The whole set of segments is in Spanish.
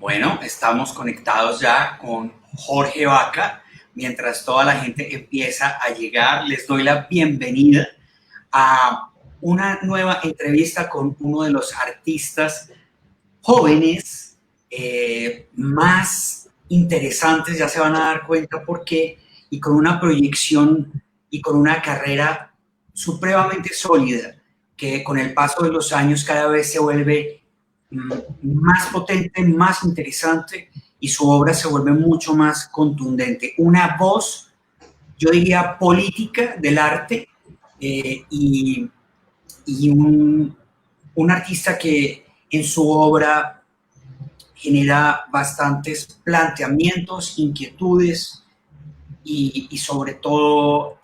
Bueno, estamos conectados ya con Jorge Vaca. Mientras toda la gente empieza a llegar, les doy la bienvenida a una nueva entrevista con uno de los artistas jóvenes más interesantes, ya se van a dar cuenta por qué, y con una proyección y con una carrera supremamente sólida, que con el paso de los años cada vez se vuelve más potente, más interesante, y su obra se vuelve mucho más contundente. Una voz, yo diría, política del arte, y un artista que en su obra genera bastantes planteamientos, inquietudes y sobre todo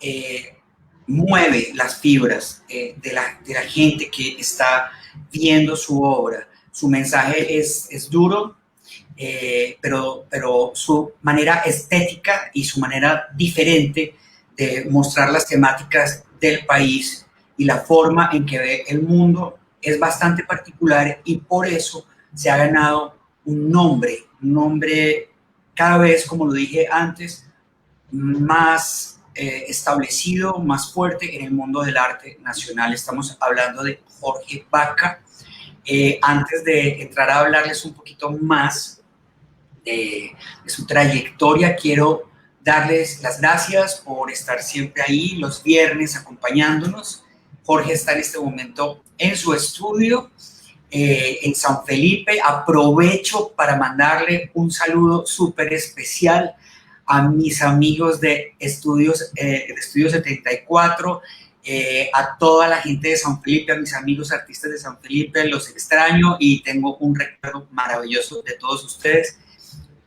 mueve las fibras de la gente que está viendo su obra. Su mensaje es duro, pero su manera estética y su manera diferente de mostrar las temáticas del país y la forma en que ve el mundo es bastante particular, y por eso se ha ganado un nombre cada vez, como lo dije antes, más establecido, más fuerte en el mundo del arte nacional. Estamos hablando de Jorge Vaca. Antes de entrar a hablarles un poquito más de su trayectoria, quiero darles las gracias por estar siempre ahí los viernes acompañándonos. Jorge está en este momento en su estudio en San Felipe. Aprovecho para mandarle un saludo súper especial a mis amigos de Estudios 74, a toda la gente de San Felipe, a mis amigos artistas de San Felipe, los extraño y tengo un recuerdo maravilloso de todos ustedes.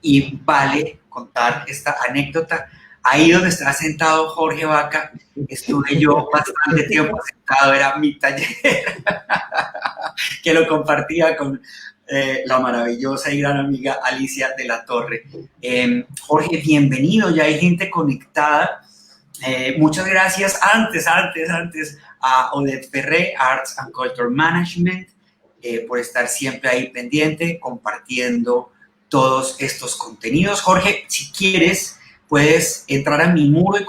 Y vale contar esta anécdota. Ahí donde está sentado Jorge Vaca, estuve yo bastante tiempo sentado, era mi taller, que lo compartía con la maravillosa y gran amiga Alicia de la Torre. Jorge, bienvenido, ya hay gente conectada. Muchas gracias antes a Odette Ferré, Arts and Culture Management, por estar siempre ahí pendiente, compartiendo todos estos contenidos. Jorge, si quieres, puedes entrar a mi muro y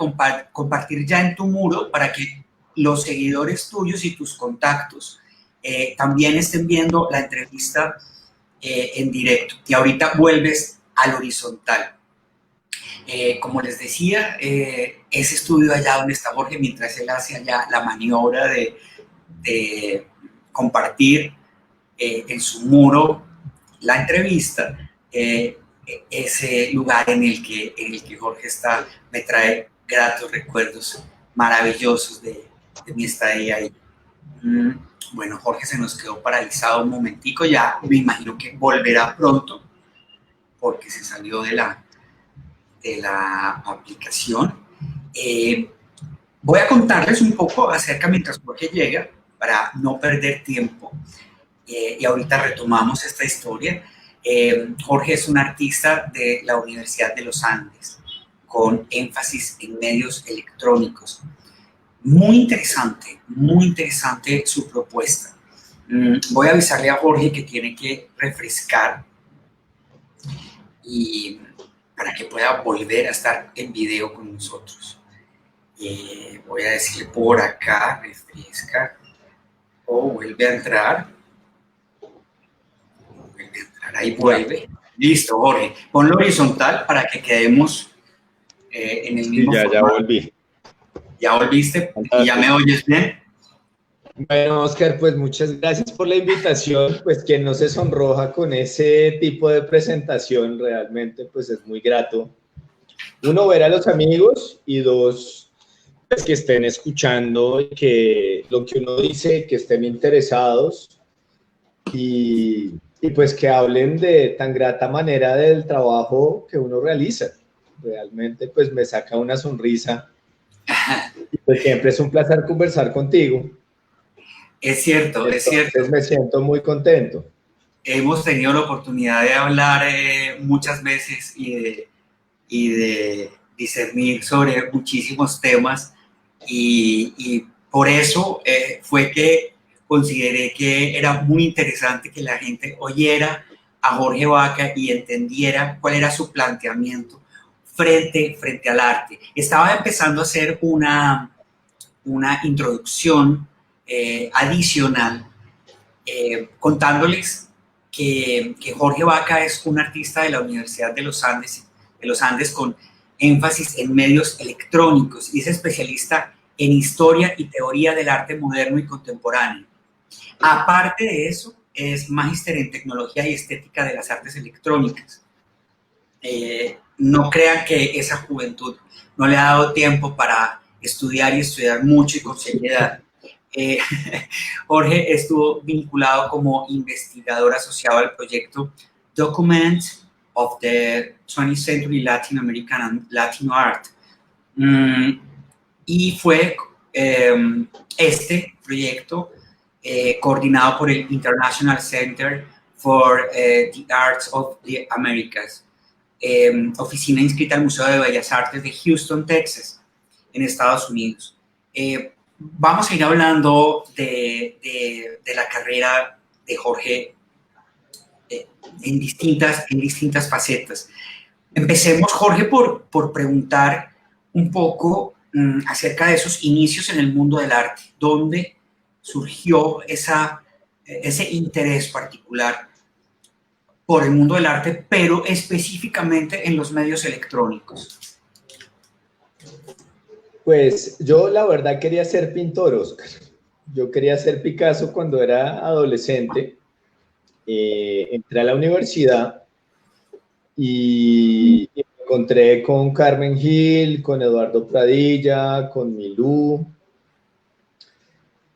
compartir ya en tu muro para que los seguidores tuyos y tus contactos también estén viendo la entrevista en directo. Y ahorita vuelves al horizontal. Como les decía, ese estudio allá donde está Jorge, mientras él hace allá la maniobra de compartir en su muro la entrevista, ese lugar en el que Jorge está me trae gratos recuerdos maravillosos de mi estadía ahí. Bueno, Jorge se nos quedó paralizado un momentico, ya me imagino que volverá pronto porque se salió de la aplicación. Voy a contarles un poco acerca, mientras Jorge llega, para no perder tiempo, y ahorita retomamos esta historia. Jorge es un artista de la Universidad de los Andes, con énfasis en medios electrónicos. Muy interesante su propuesta. Voy a avisarle a Jorge que tiene que refrescar y para que pueda volver a estar en video con nosotros. Voy a decirle por acá, refresca, o vuelve a entrar. Ahí vuelve. Listo, Jorge. Ponlo horizontal para que quedemos en el mismo formato. Ya volví. ¿Ya volviste? ¿Y ya me oyes bien? Bueno, Oscar, pues muchas gracias por la invitación. Pues quien no se sonroja con ese tipo de presentación, realmente pues es muy grato. Uno, ver a los amigos, y dos, pues que estén escuchando, que lo que uno dice, que estén interesados y pues que hablen de tan grata manera del trabajo que uno realiza. Realmente pues me saca una sonrisa. Y pues siempre es un placer conversar contigo. Es cierto, es cierto. Entonces me siento muy contento. Hemos tenido la oportunidad de hablar muchas veces y de discernir sobre muchísimos temas, y por eso fue que consideré que era muy interesante que la gente oyera a Jorge Vaca y entendiera cuál era su planteamiento frente al arte. Estaba empezando a hacer una introducción adicional, contándoles que Jorge Vaca es un artista de la Universidad de los Andes con énfasis en medios electrónicos y es especialista en historia y teoría del arte moderno y contemporáneo. Aparte de eso, es magíster en tecnología y estética de las artes electrónicas. No crean que esa juventud no le ha dado tiempo para estudiar y estudiar mucho y con seriedad. Jorge estuvo vinculado como investigador asociado al proyecto Documents of the 20th Century Latin American and Latino Art. Y fue este proyecto coordinado por el International Center for the Arts of the Americas, oficina inscrita al Museo de Bellas Artes de Houston, Texas, en Estados Unidos. Vamos a ir hablando de la carrera de Jorge en distintas facetas. Empecemos, Jorge, por preguntar un poco acerca de esos inicios en el mundo del arte. ¿Dónde surgió ese interés particular por el mundo del arte, pero específicamente en los medios electrónicos? Pues yo la verdad quería ser pintor, Oscar. Yo quería ser Picasso cuando era adolescente. Entré a la universidad y me encontré con Carmen Gil, con Eduardo Pradilla, con Milú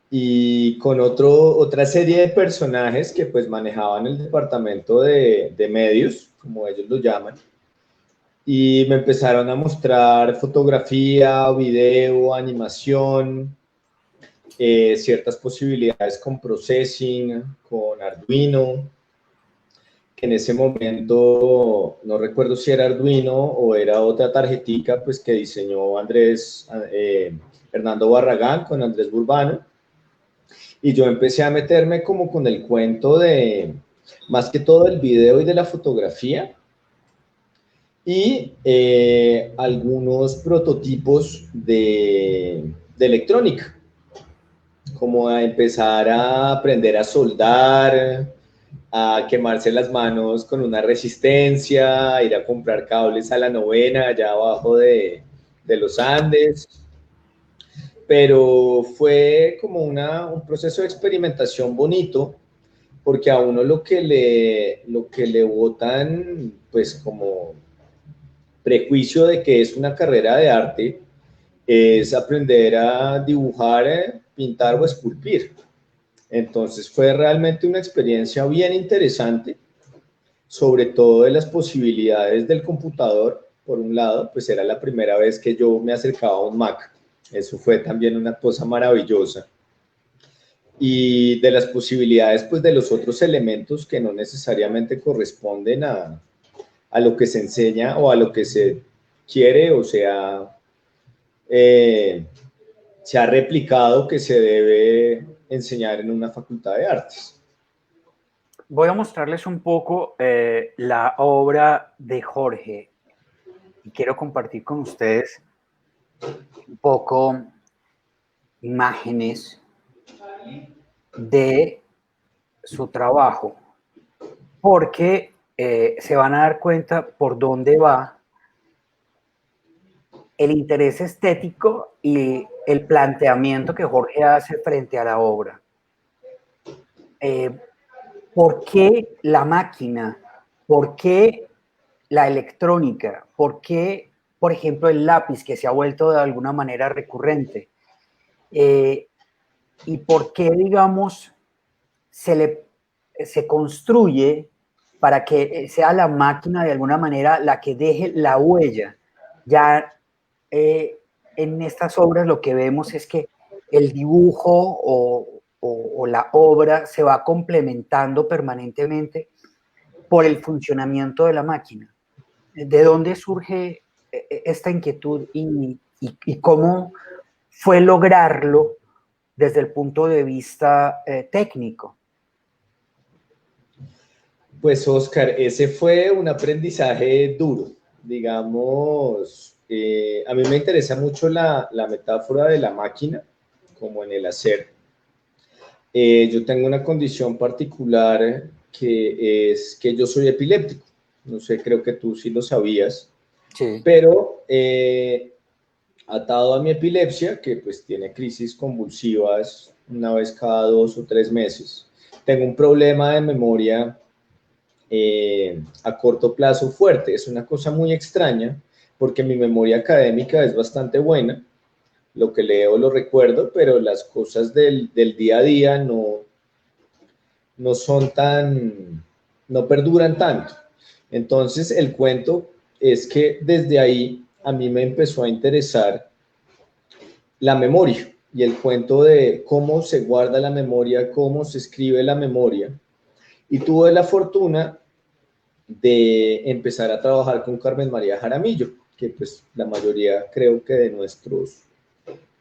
y con otra serie de personajes que pues manejaban el departamento de medios, como ellos lo llaman. Y me empezaron a mostrar fotografía, video, animación, ciertas posibilidades con processing, con Arduino, que en ese momento no recuerdo si era Arduino o era otra tarjetica pues que diseñó Hernando Barragán con Andrés Burbano. Y yo empecé a meterme como con el cuento de, más que todo, el video y de la fotografía, y algunos prototipos de electrónica, como a empezar a aprender a soldar, a quemarse las manos con una resistencia, a ir a comprar cables a la Novena, allá abajo de los Andes. Pero fue como un proceso de experimentación bonito, porque a uno lo que le botan, pues como prejuicio de que es una carrera de arte, es aprender a dibujar, pintar o esculpir. Entonces fue realmente una experiencia bien interesante, sobre todo de las posibilidades del computador. Por un lado, pues era la primera vez que yo me acercaba a un Mac. Eso fue también una cosa maravillosa. Y de las posibilidades, pues, de los otros elementos que no necesariamente corresponden a lo que se enseña o a lo que se quiere, o sea, se ha replicado que se debe enseñar en una facultad de artes. Voy a mostrarles un poco la obra de Jorge y quiero compartir con ustedes un poco imágenes de su trabajo, porque se van a dar cuenta por dónde va el interés estético y el planteamiento que Jorge hace frente a la obra. ¿Por qué la máquina? ¿Por qué la electrónica? ¿Por qué, por ejemplo, el lápiz, que se ha vuelto de alguna manera recurrente? ¿Y por qué, digamos, se construye para que sea la máquina de alguna manera la que deje la huella? Ya en estas obras lo que vemos es que el dibujo o la obra se va complementando permanentemente por el funcionamiento de la máquina. ¿De dónde surge esta inquietud y cómo fue lograrlo desde el punto de vista técnico? Pues Oscar, ese fue un aprendizaje duro, digamos, a mí me interesa mucho la metáfora de la máquina, como en el hacer. Yo tengo una condición particular que es que yo soy epiléptico, no sé, creo que tú sí lo sabías, Sí. pero atado a mi epilepsia, que pues tiene crisis convulsivas una vez cada 2 o 3 meses, tengo un problema de memoria a corto plazo fuerte. Es una cosa muy extraña porque mi memoria académica es bastante buena, lo que leo lo recuerdo, pero las cosas del día a día no son tan, no perduran tanto. Entonces el cuento es que desde ahí a mí me empezó a interesar la memoria y el cuento de cómo se guarda la memoria, cómo se escribe la memoria. Y tuve la fortuna de empezar a trabajar con Carmen María Jaramillo, que pues la mayoría creo que de nuestros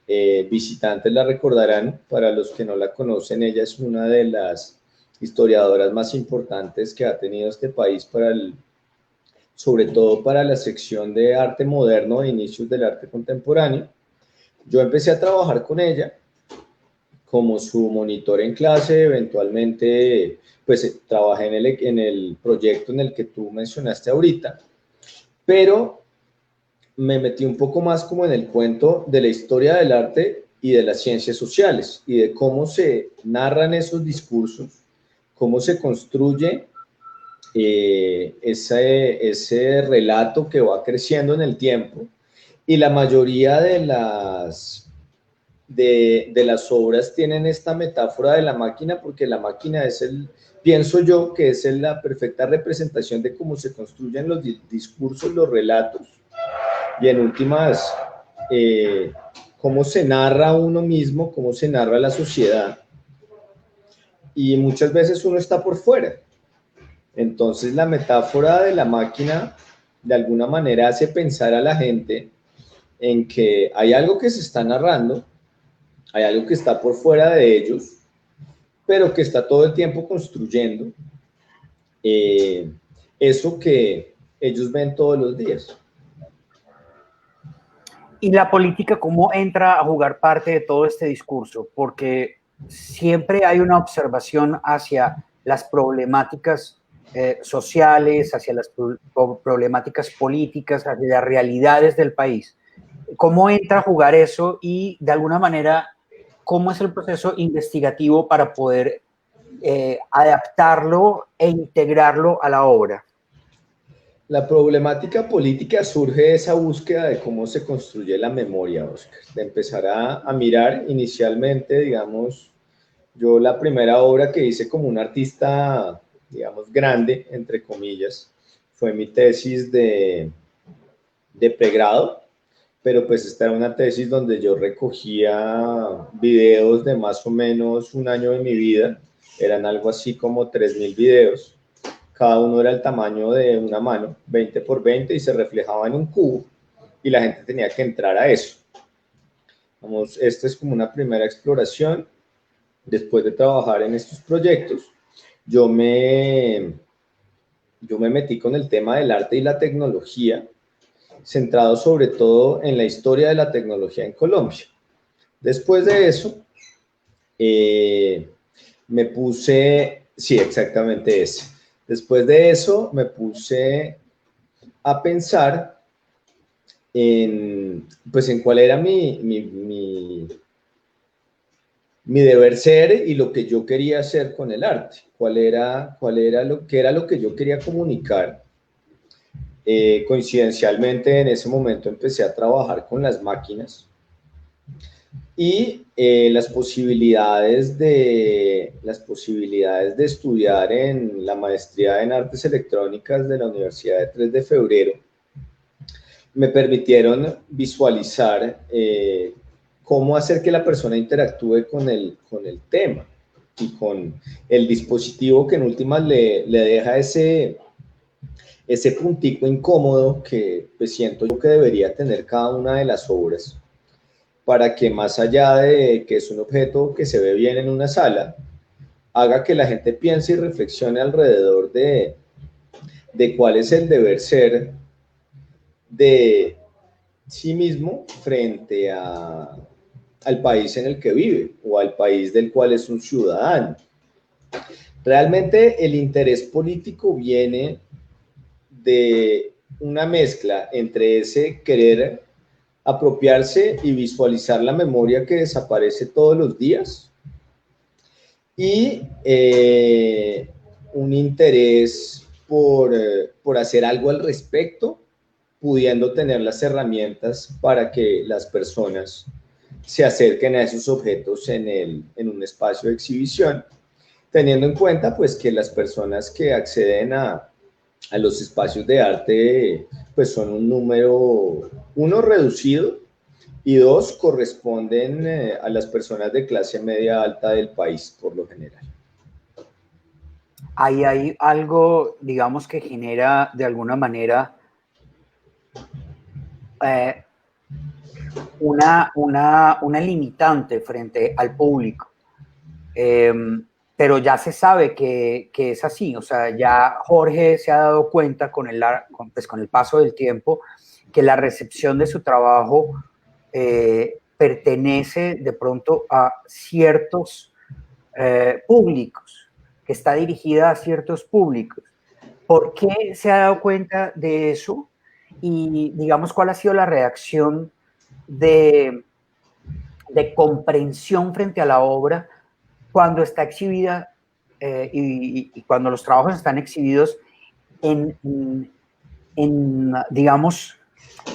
visitantes la recordarán. Para los que no la conocen, ella es una de las historiadoras más importantes que ha tenido este país para sobre todo para la sección de arte moderno e inicios del arte contemporáneo. Yo empecé a trabajar con ella como su monitor en clase, eventualmente pues trabajé en el proyecto en el que tú mencionaste ahorita, pero me metí un poco más como en el cuento de la historia del arte y de las ciencias sociales y de cómo se narran esos discursos, cómo se construye ese relato que va creciendo en el tiempo. Y la mayoría de las obras tienen esta metáfora de la máquina, porque la máquina pienso yo que es la perfecta representación de cómo se construyen los discursos, los relatos, y en últimas, cómo se narra uno mismo, cómo se narra la sociedad. Y muchas veces uno está por fuera. Entonces la metáfora de la máquina de alguna manera hace pensar a la gente en que hay algo que se está narrando, hay algo que está por fuera de ellos, pero que está todo el tiempo construyendo eso que ellos ven todos los días. ¿Y la política cómo entra a jugar parte de todo este discurso? Porque siempre hay una observación hacia las problemáticas sociales, hacia las problemáticas políticas, hacia las realidades del país. ¿Cómo entra a jugar eso y, de alguna manera, cómo es el proceso investigativo para poder adaptarlo e integrarlo a la obra? La problemática política surge de esa búsqueda de cómo se construye la memoria, Oscar, de empezar a mirar inicialmente, digamos, yo la primera obra que hice como un artista, digamos, grande, entre comillas, fue mi tesis de pregrado, pero pues esta era una tesis donde yo recogía videos de más o menos un año de mi vida, eran algo así como 3.000 videos, cada uno era el tamaño de una mano, 20 por 20, y se reflejaba en un cubo, y la gente tenía que entrar a eso. Vamos, esta es como una primera exploración. Después de trabajar en estos proyectos, yo me metí con el tema del arte y la tecnología, centrado sobre todo en la historia de la tecnología en Colombia. Después de eso, me puse, sí, exactamente ese. Después de eso, me puse a pensar pues en cuál era mi deber ser y lo que yo quería hacer con el arte, cuál era lo que yo quería comunicar. Coincidencialmente en ese momento empecé a trabajar con las máquinas y las posibilidades de estudiar en la maestría en artes electrónicas de la Universidad de 3 de Febrero me permitieron visualizar cómo hacer que la persona interactúe con el tema y con el dispositivo que en últimas le deja ese puntico incómodo que pues, siento yo que debería tener cada una de las obras, para que más allá de que es un objeto que se ve bien en una sala, haga que la gente piense y reflexione alrededor de cuál es el deber ser de sí mismo frente al país en el que vive o al país del cual es un ciudadano. Realmente el interés político viene de una mezcla entre ese querer apropiarse y visualizar la memoria que desaparece todos los días y un interés por hacer algo al respecto, pudiendo tener las herramientas para que las personas se acerquen a esos objetos en un espacio de exhibición, teniendo en cuenta pues que las personas que acceden a los espacios de arte pues son un número, uno, reducido, y dos, corresponden a las personas de clase media alta del país por lo general. Ahí hay algo, digamos, que genera de alguna manera una limitante frente al público. Pero ya se sabe que es así, o sea, ya Jorge se ha dado cuenta con el paso del tiempo que la recepción de su trabajo pertenece de pronto a ciertos públicos, que está dirigida a ciertos públicos. ¿Por qué se ha dado cuenta de eso? Y digamos, ¿cuál ha sido la reacción de comprensión frente a la obra cuando está exhibida y cuando los trabajos están exhibidos en digamos,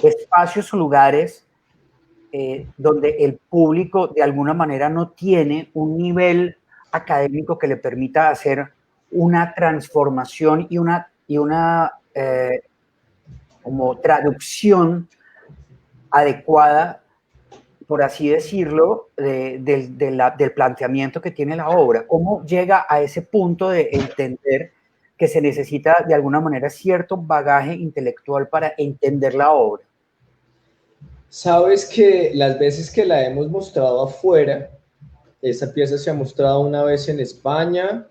espacios o lugares donde el público de alguna manera no tiene un nivel académico que le permita hacer una transformación y una como traducción adecuada, por así decirlo, del planteamiento que tiene la obra? ¿Cómo llega a ese punto de entender que se necesita de alguna manera cierto bagaje intelectual para entender la obra? Sabes que las veces que la hemos mostrado afuera, esa pieza se ha mostrado una vez en España,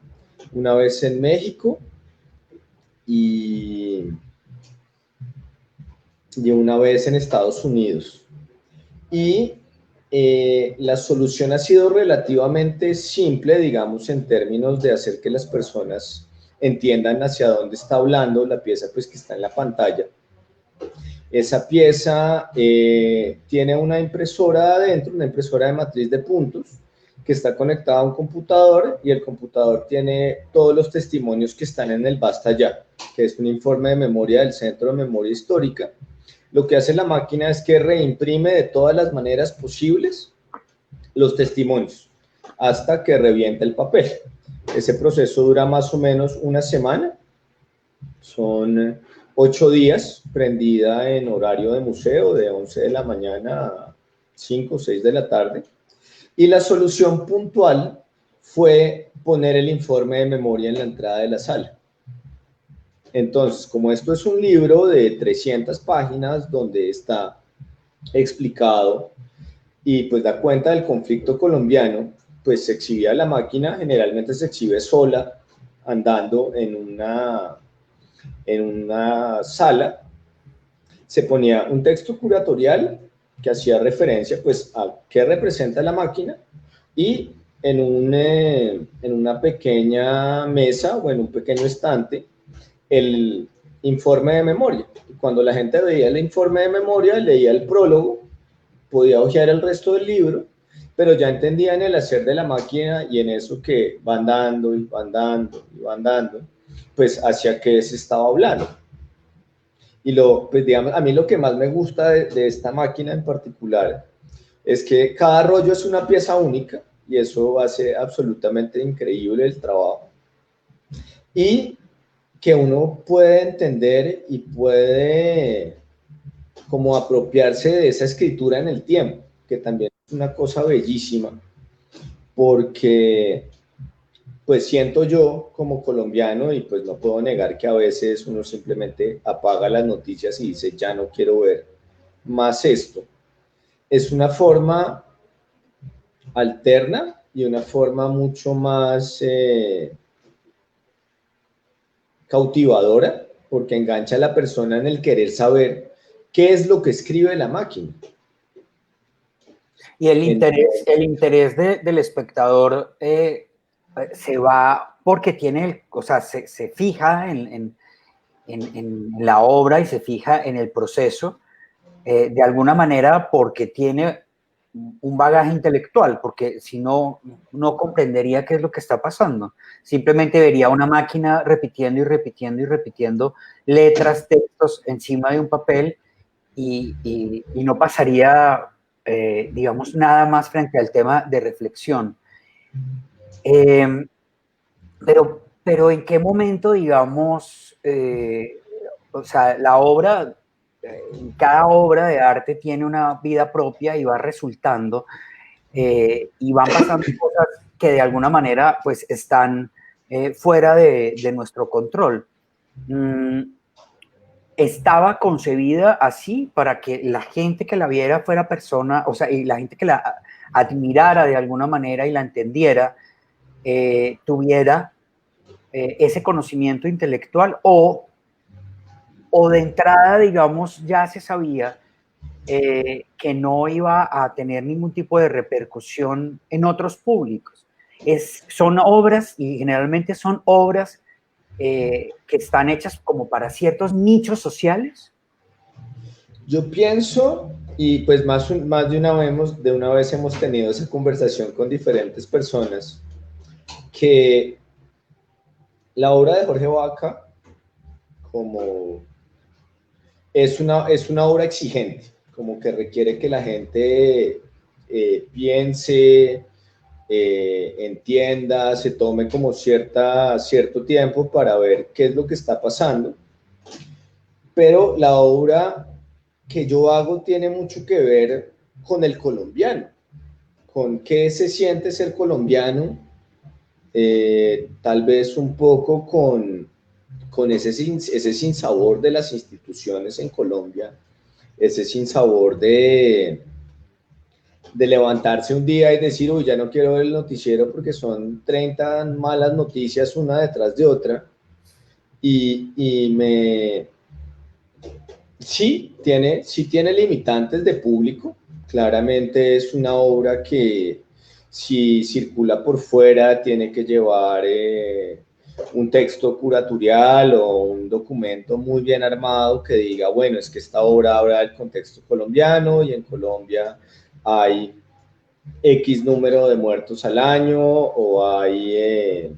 una vez en México y una vez en Estados Unidos. Y la solución ha sido relativamente simple, digamos, en términos de hacer que las personas entiendan hacia dónde está hablando la pieza, pues que está en la pantalla. Esa pieza tiene una impresora adentro, una impresora de matriz de puntos, que está conectada a un computador, y el computador tiene todos los testimonios que están en el Basta Ya, que es un informe de memoria del Centro de Memoria Histórica. Lo que hace la máquina es que reimprime de todas las maneras posibles los testimonios hasta que revienta el papel. Ese proceso dura más o menos una semana. Son 8 días prendida en horario de museo, de 11 de la mañana a 5 o 6 de la tarde. Y la solución puntual fue poner el informe de memoria en la entrada de la sala. Entonces, como esto es un libro de 300 páginas donde está explicado y pues da cuenta del conflicto colombiano, pues se exhibía la máquina, generalmente se exhibe sola, andando en una sala, se ponía un texto curatorial que hacía referencia pues a qué representa la máquina, y en una pequeña mesa o en un pequeño estante el informe de memoria. Cuando la gente veía el informe de memoria, leía el prólogo, podía hojear el resto del libro, pero ya entendían el hacer de la máquina y en eso que van dando y van dando y van dando, pues hacia qué se estaba hablando. Y pues digamos, a mí lo que más me gusta de esta máquina en particular es que cada rollo es una pieza única, y eso hace absolutamente increíble el trabajo. Y que uno puede entender y puede como apropiarse de esa escritura en el tiempo, que también es una cosa bellísima, porque pues siento yo como colombiano, y pues no puedo negar que a veces uno simplemente apaga las noticias y dice ya no quiero ver más esto. Es una forma alterna y una forma mucho más cautivadora, porque engancha a la persona en el querer saber qué es lo que escribe la máquina. Y el interés del espectador se va porque tiene, o sea, se fija en la obra y se fija en el proceso, de alguna manera porque tiene un bagaje intelectual, porque si no, no comprendería qué es lo que está pasando. Simplemente vería una máquina repitiendo y repitiendo y repitiendo letras, textos encima de un papel y no pasaría, digamos, nada más frente al tema de reflexión. Pero ¿en qué momento, digamos, o sea, la obra, cada obra de arte tiene una vida propia y va resultando, y van pasando cosas que de alguna manera pues están fuera de nuestro control? Estaba concebida así para que la gente que la viera fuera persona, o sea, y la gente que la admirara de alguna manera y la entendiera, tuviera ese conocimiento intelectual, o de entrada, digamos, ya se sabía que no iba a tener ningún tipo de repercusión en otros públicos. Son obras, y generalmente son obras que están hechas como para ciertos nichos sociales. Yo pienso, y pues más de una vez hemos tenido esa conversación con diferentes personas, que la obra de Jorge Vaca como es una obra exigente, como que requiere que la gente piense, entienda, se tome como cierto tiempo para ver qué es lo que está pasando. Pero la obra que yo hago tiene mucho que ver con el colombiano, con qué se siente ser colombiano, tal vez un poco con ese sinsabor de las instituciones en Colombia, ese sinsabor de levantarse un día y decir, uy, ya no quiero ver el noticiero porque son 30 malas noticias una detrás de otra. Sí tiene limitantes de público. Claramente es una obra que si circula por fuera tiene que llevar un texto curatorial o un documento muy bien armado que diga, bueno, es que esta obra habla del contexto colombiano y en Colombia hay X número de muertos al año o hay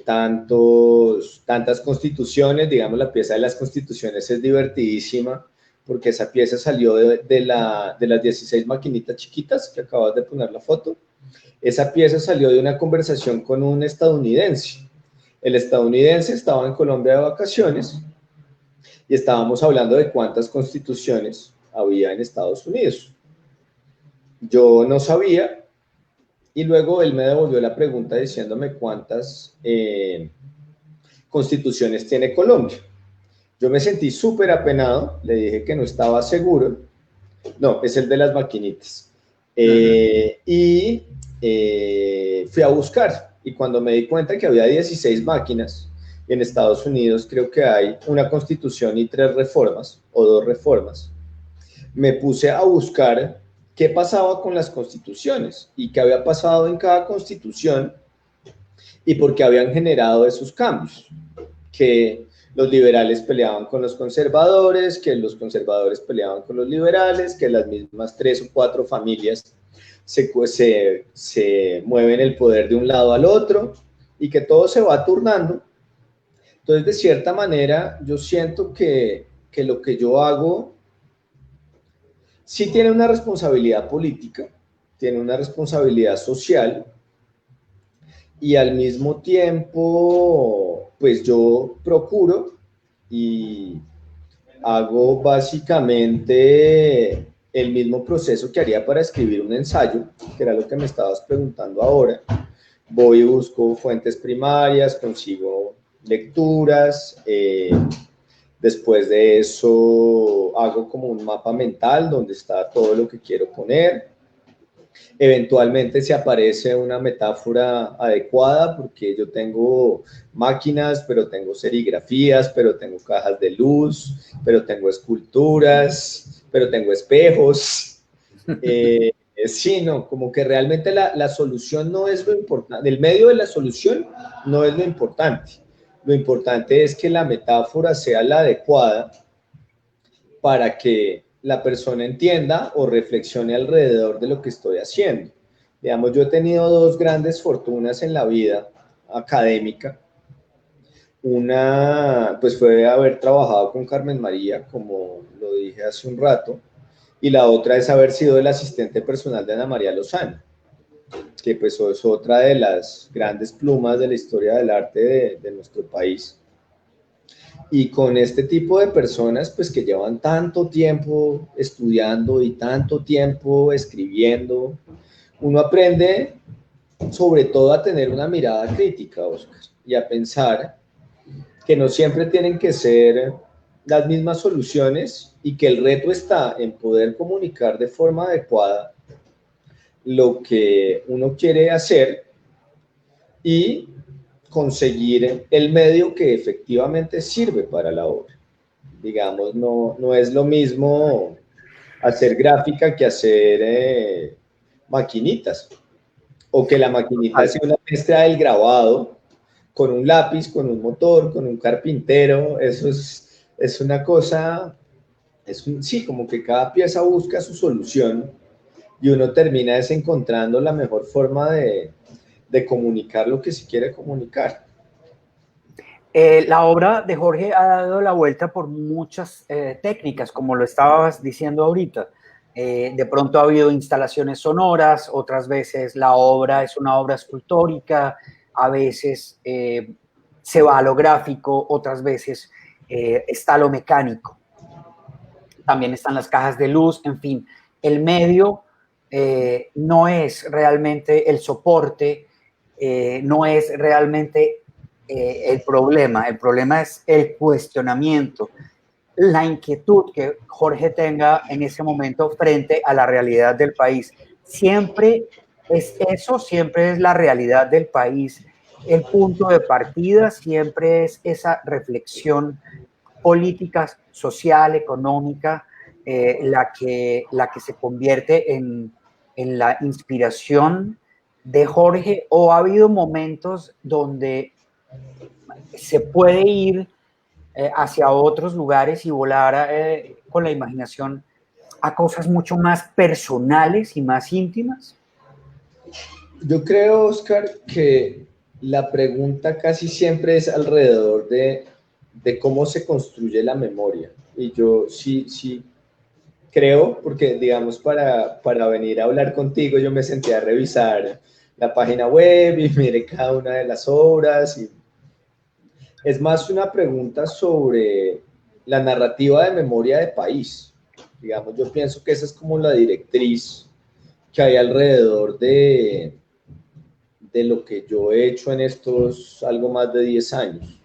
tantas constituciones. Digamos, la pieza de las constituciones es divertidísima porque esa pieza salió de las 16 maquinitas chiquitas que acabas de poner la foto. Esa pieza salió de una conversación con un estadounidense. El estadounidense estaba en Colombia de vacaciones y estábamos hablando de cuántas constituciones había en Estados Unidos. Yo no sabía, y luego él me devolvió la pregunta diciéndome cuántas constituciones tiene Colombia. Yo me sentí súper apenado, le dije que no estaba seguro. No, es el de las maquinitas. Y fui a buscar, y cuando me di cuenta que había 16 máquinas, en Estados Unidos creo que hay una constitución y 3 reformas, o 2 reformas, me puse a buscar qué pasaba con las constituciones y qué había pasado en cada constitución y por qué habían generado esos cambios, que los liberales peleaban con los conservadores, que los conservadores peleaban con los liberales, que las mismas 3 o 4 familias se mueven el poder de un lado al otro y que todo se va turnando. Entonces, de cierta manera, yo siento que lo que yo hago sí tiene una responsabilidad política, tiene una responsabilidad social, y al mismo tiempo, pues yo procuro y hago básicamente el mismo proceso que haría para escribir un ensayo, que era lo que me estabas preguntando ahora. Voy y busco fuentes primarias, consigo lecturas, después de eso hago como un mapa mental donde está todo lo que quiero poner. Eventualmente se aparece una metáfora adecuada porque yo tengo máquinas, pero tengo serigrafías, pero tengo cajas de luz, pero tengo esculturas, pero tengo espejos. Sí, no, como que realmente la solución no es lo importante, el medio de la solución no es lo importante. Lo importante es que la metáfora sea la adecuada para que la persona entienda o reflexione alrededor de lo que estoy haciendo. Digamos, yo he tenido dos grandes fortunas en la vida académica. Una, pues fue haber trabajado con Carmen María, como lo dije hace un rato, y la otra es haber sido el asistente personal de Ana María Lozano, que pues es otra de las grandes plumas de la historia del arte de nuestro país. Y con este tipo de personas, pues que llevan tanto tiempo estudiando y tanto tiempo escribiendo, uno aprende sobre todo a tener una mirada crítica, Oscar, y a pensar que no siempre tienen que ser las mismas soluciones y que el reto está en poder comunicar de forma adecuada lo que uno quiere hacer y conseguir el medio que efectivamente sirve para la obra. Digamos, no es lo mismo hacer gráfica que hacer maquinitas, o que la maquinita sea una maestra del grabado, con un lápiz, con un motor, con un carpintero. Eso es una cosa, sí, como que cada pieza busca su solución y uno termina encontrando la mejor forma de comunicar lo que se quiere comunicar. La obra de Jorge ha dado la vuelta por muchas técnicas, como lo estabas diciendo ahorita. De pronto ha habido instalaciones sonoras, otras veces la obra es una obra escultórica, a veces se va a lo gráfico, otras veces está lo mecánico. También están las cajas de luz, en fin. El medio no es realmente el soporte, no es realmente el problema es el cuestionamiento, la inquietud que Jorge tenga en ese momento frente a la realidad del país. Siempre es eso, siempre es la realidad del país. El punto de partida siempre es esa reflexión política, social, económica, la que se convierte en la inspiración de Jorge, o ha habido momentos donde se puede ir hacia otros lugares y volar con la imaginación a cosas mucho más personales y más íntimas? Yo creo, Oscar, que la pregunta casi siempre es alrededor de cómo se construye la memoria. Y yo sí creo, porque digamos, para venir a hablar contigo, yo me senté a revisar la página web y miré cada una de las obras. Y es más una pregunta sobre la narrativa de memoria de país. Digamos, yo pienso que esa es como la directriz que hay alrededor de lo que yo he hecho en estos algo más de 10 años.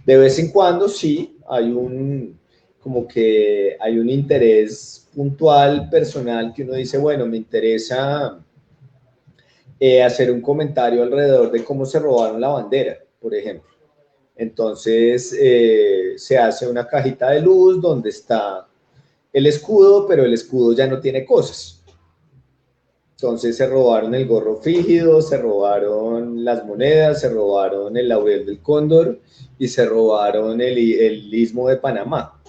De vez en cuando sí como que hay un interés puntual, personal, que uno dice, bueno, me interesa hacer un comentario alrededor de cómo se robaron la bandera, por ejemplo. Entonces se hace una cajita de luz donde está el escudo, pero el escudo ya no tiene cosas. Entonces se robaron el gorro frígido, se robaron las monedas, se robaron el laurel del cóndor y se robaron el istmo de Panamá.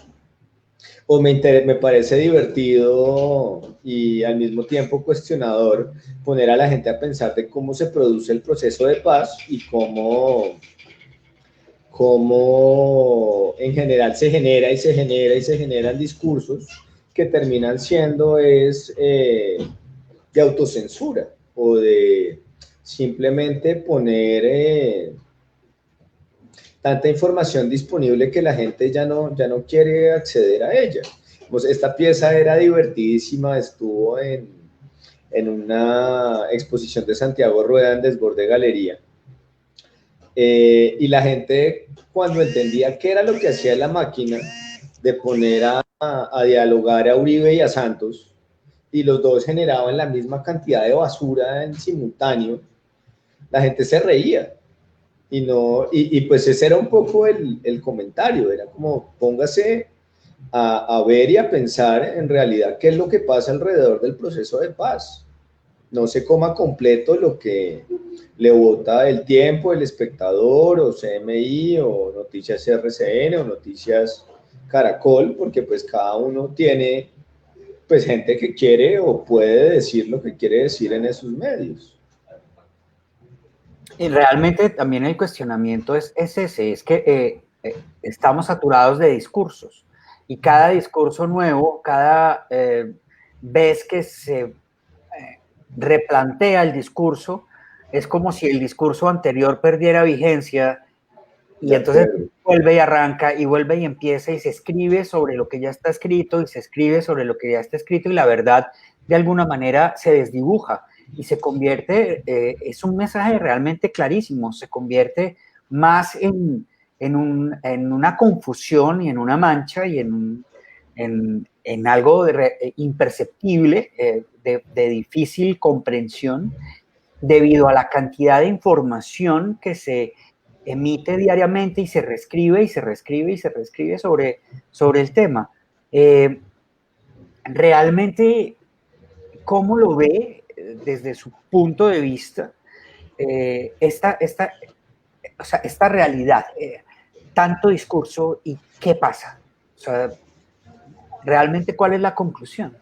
O me parece divertido y al mismo tiempo cuestionador poner a la gente a pensar de cómo se produce el proceso de paz y cómo en general se genera y se genera y se generan discursos que terminan siendo de autocensura o de simplemente poner tanta información disponible que la gente ya no quiere acceder a ella. Pues esta pieza era divertidísima, estuvo en una exposición de Santiago Rueda en Desborde Galería. Y la gente, cuando entendía qué era lo que hacía la máquina de poner a dialogar a Uribe y a Santos, y los dos generaban la misma cantidad de basura en simultáneo, la gente se reía. Y pues ese era un poco el comentario, era como póngase a ver y a pensar en realidad qué es lo que pasa alrededor del proceso de paz. No se coma completo lo que le bota el tiempo, el espectador, o CMI, o Noticias RCN, o Noticias Caracol, porque pues cada uno tiene pues gente que quiere o puede decir lo que quiere decir en esos medios. Y realmente también el cuestionamiento es ese, es que estamos saturados de discursos y cada discurso nuevo, cada vez que se replantea el discurso, es como si el discurso anterior perdiera vigencia y entonces vuelve y arranca y vuelve y empieza y se escribe sobre lo que ya está escrito y se escribe sobre lo que ya está escrito y la verdad de alguna manera se desdibuja y se convierte, es un mensaje realmente clarísimo, se convierte más en una confusión y en una mancha y en algo imperceptible, de difícil comprensión, debido a la cantidad de información que se emite diariamente y se reescribe y se reescribe y se reescribe sobre el tema. Realmente, ¿cómo lo ve desde su punto de vista esta realidad? Tanto discurso y ¿qué pasa? O sea, ¿realmente cuál es la conclusión?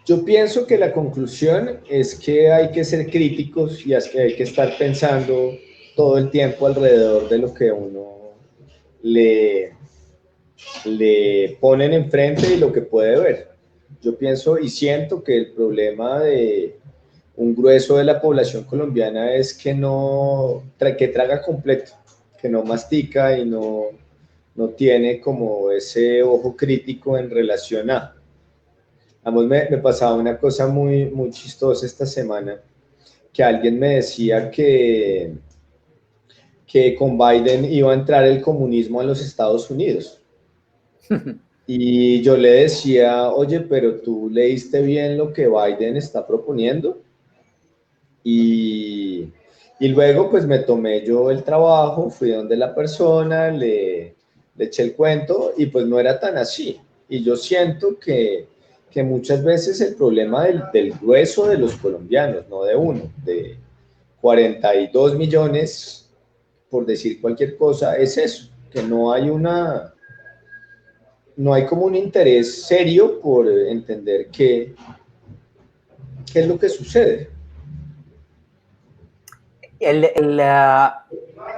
Yo pienso que la conclusión es que hay que ser críticos y es que hay que estar pensando todo el tiempo alrededor de lo que uno le ponen enfrente y lo que puede ver. Yo pienso y siento que el problema de un grueso de la población colombiana es que que traga completo, que no mastica y no tiene como ese ojo crítico en relación a. Vamos, me pasaba una cosa muy, muy chistosa esta semana, que alguien me decía que con Biden iba a entrar el comunismo a los Estados Unidos. Y yo le decía, oye, pero tú leíste bien lo que Biden está proponiendo. Y luego pues me tomé yo el trabajo, fui donde la persona, le eché el cuento y pues no era tan así. Y yo siento que muchas veces el problema del grueso de los colombianos, no de uno, de 42 millones, por decir cualquier cosa, es eso, que no hay como un interés serio por entender qué es lo que sucede.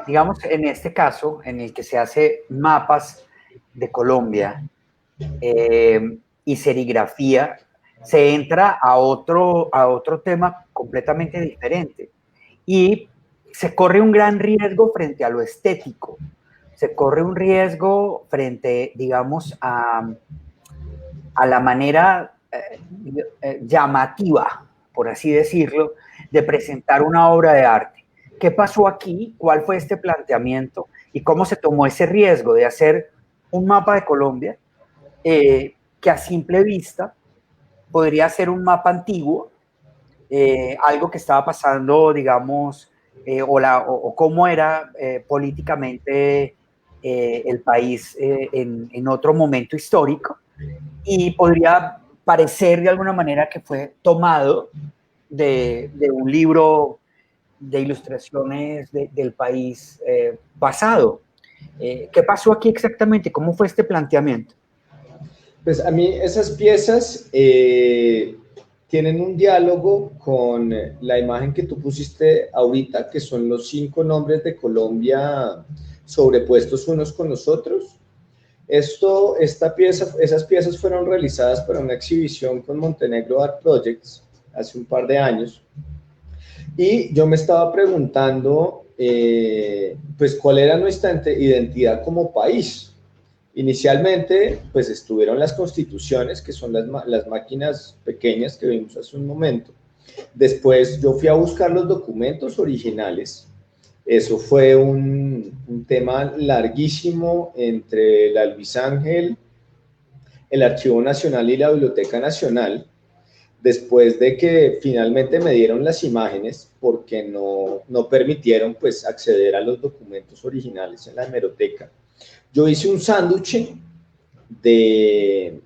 Digamos, en este caso, en el que se hace mapas de Colombia y serigrafía, se entra a otro tema completamente diferente y se corre un gran riesgo frente a lo estético, se corre un riesgo frente, digamos, a la manera llamativa, por así decirlo, de presentar una obra de arte. ¿Qué pasó aquí? ¿Cuál fue este planteamiento? ¿Y cómo se tomó ese riesgo de hacer un mapa de Colombia que a simple vista podría ser un mapa antiguo, algo que estaba pasando, digamos, o cómo era políticamente el país en otro momento histórico, y podría parecer de alguna manera que fue tomado de un libro de ilustraciones del país pasado. ¿Qué pasó aquí exactamente? ¿Cómo fue este planteamiento? Pues a mí esas piezas tienen un diálogo con la imagen que tú pusiste ahorita, que son los 5 nombres de Colombia sobrepuestos unos con los otros. Esas piezas fueron realizadas para una exhibición con Montenegro Art Projects hace un par de años. Y yo me estaba preguntando, pues, ¿cuál era nuestra identidad como país? Inicialmente, pues, estuvieron las constituciones, que son las máquinas pequeñas que vimos hace un momento. Después yo fui a buscar los documentos originales. Eso fue un tema larguísimo entre la Luis Ángel, el Archivo Nacional y la Biblioteca Nacional, después de que finalmente me dieron las imágenes, porque no permitieron pues acceder a los documentos originales en la hemeroteca. Yo hice un sándwich de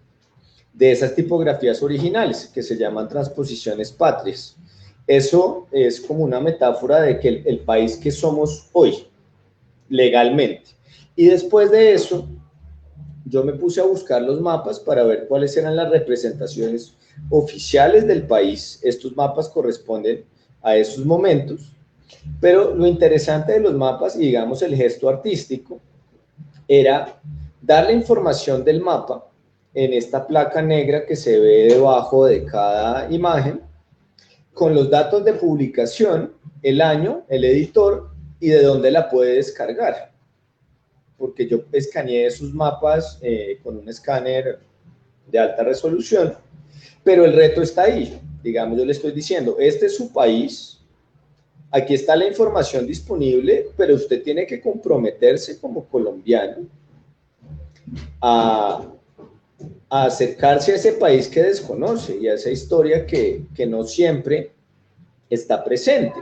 esas tipografías originales que se llaman transposiciones patrias. Eso es como una metáfora de que el país que somos hoy, legalmente. Y después de eso, yo me puse a buscar los mapas para ver cuáles eran las representaciones oficiales del país. Estos mapas corresponden a esos momentos, pero lo interesante de los mapas, y digamos el gesto artístico, era dar la información del mapa en esta placa negra que se ve debajo de cada imagen, con los datos de publicación, el año, el editor y de dónde la puede descargar. Porque yo escaneé esos mapas con un escáner de alta resolución, pero el reto está ahí. Digamos, yo le estoy diciendo, este es su país, aquí está la información disponible, pero usted tiene que comprometerse como colombiano a acercarse a ese país que desconoce y a esa historia que no siempre está presente.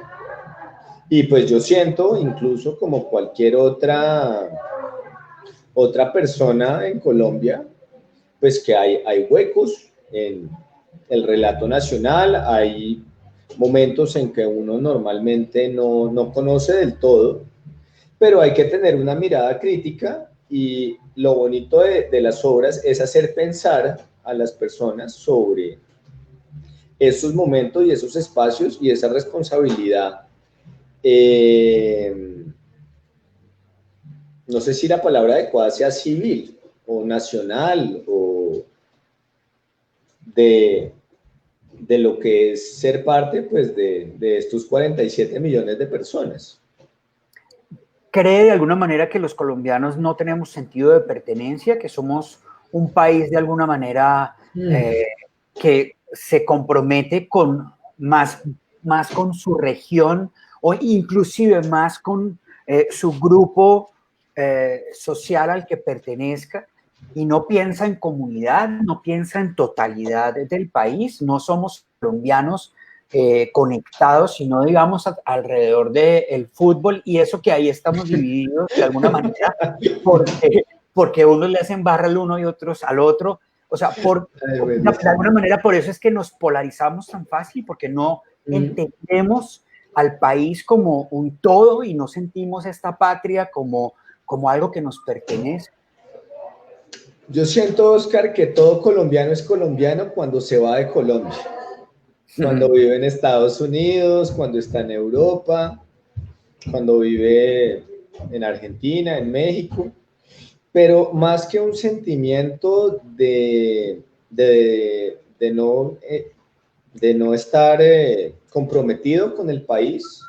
Y pues yo siento, incluso como cualquier otra persona en Colombia, pues que hay huecos en el relato nacional, hay momentos en que uno normalmente no conoce del todo, pero hay que tener una mirada crítica, y lo bonito de las obras es hacer pensar a las personas sobre esos momentos y esos espacios y esa responsabilidad. No sé si la palabra adecuada sea civil o nacional o de lo que es ser parte pues de estos 47 millones de personas. ¿Cree de alguna manera que los colombianos no tenemos sentido de pertenencia, que somos un país de alguna manera que se compromete con más con su región o inclusive más con su grupo social al que pertenezca, y no piensa en comunidad, no piensa en totalidad del país? No somos colombianos conectados, sino digamos alrededor del fútbol, y eso que ahí estamos divididos de alguna manera porque unos le hacen barra al uno y otros al otro. O sea, de alguna manera por eso es que nos polarizamos tan fácil, porque no entendemos al país como un todo y no sentimos esta patria como algo que nos pertenece. Yo siento, Oscar, que todo colombiano es colombiano cuando se va de Colombia, cuando vive en Estados Unidos, cuando está en Europa, cuando vive en Argentina, en México, pero más que un sentimiento de no estar comprometido con el país,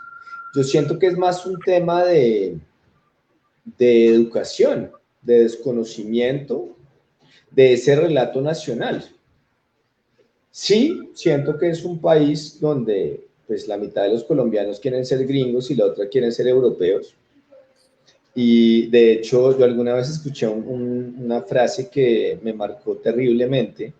yo siento que es más un tema de educación, de desconocimiento de ese relato nacional. Sí, siento que es un país donde pues la mitad de los colombianos quieren ser gringos y la otra quieren ser europeos. Y de hecho yo alguna vez escuché una frase que me marcó terriblemente.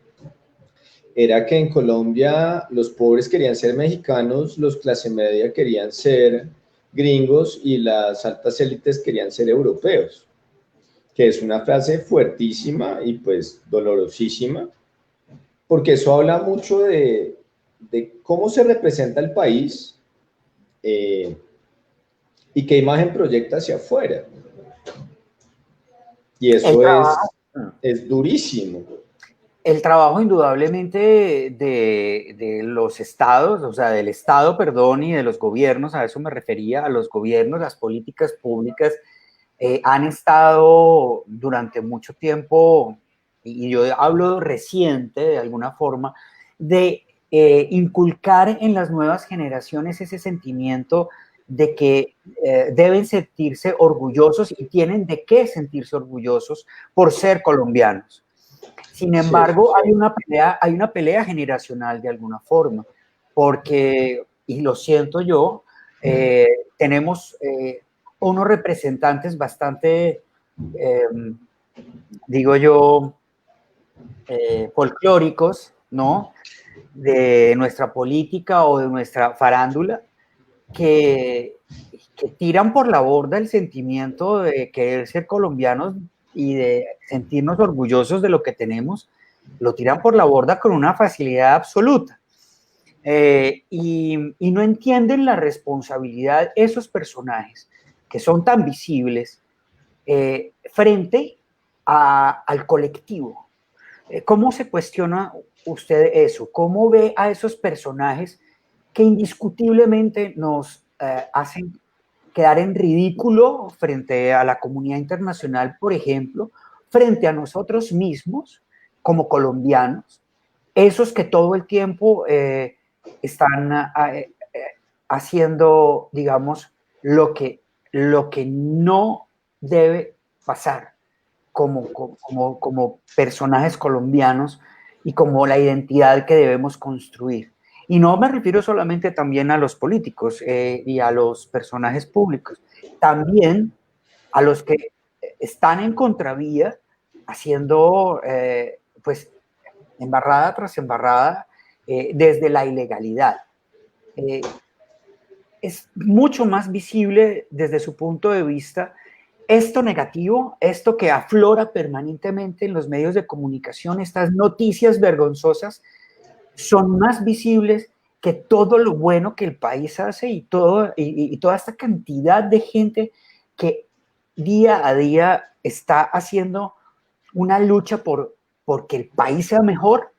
Era que en Colombia los pobres querían ser mexicanos, los clase media querían ser gringos y las altas élites querían ser europeos, que es una frase fuertísima y pues dolorosísima, porque eso habla mucho de cómo se representa el país y qué imagen proyecta hacia afuera. Y eso es durísimo. El trabajo indudablemente de los estados, o sea, del Estado, perdón, y de los gobiernos, a eso me refería, a los gobiernos, las políticas públicas, han estado durante mucho tiempo, y yo hablo reciente de alguna forma, de inculcar en las nuevas generaciones ese sentimiento de que deben sentirse orgullosos y tienen de qué sentirse orgullosos por ser colombianos. Sin embargo, sí, hay una pelea generacional de alguna forma, porque, y lo siento yo, tenemos unos representantes bastante, digo yo, folclóricos, ¿no? De nuestra política o de nuestra farándula, que, que tiran por la borda el sentimiento de querer ser colombianos y de sentirnos orgullosos de lo que tenemos, lo tiran por la borda con una facilidad absoluta. Y no entienden la responsabilidad esos personajes que son tan visibles frente al colectivo. ¿Cómo se cuestiona usted eso? ¿Cómo ve a esos personajes que indiscutiblemente nos hacen quedar en ridículo frente a la comunidad internacional, por ejemplo, frente a nosotros mismos como colombianos, esos que todo el tiempo están haciendo, digamos, lo que no debe pasar como personajes colombianos y como la identidad que debemos construir? Y no me refiero solamente también a los políticos y a los personajes públicos, también a los que están en contravía haciendo pues embarrada tras embarrada desde la ilegalidad. Es mucho más visible desde su punto de vista esto negativo, esto que aflora permanentemente en los medios de comunicación, estas noticias vergonzosas, son más visibles que todo lo bueno que el país hace y toda esta cantidad de gente que día a día está haciendo una lucha porque el país sea mejor.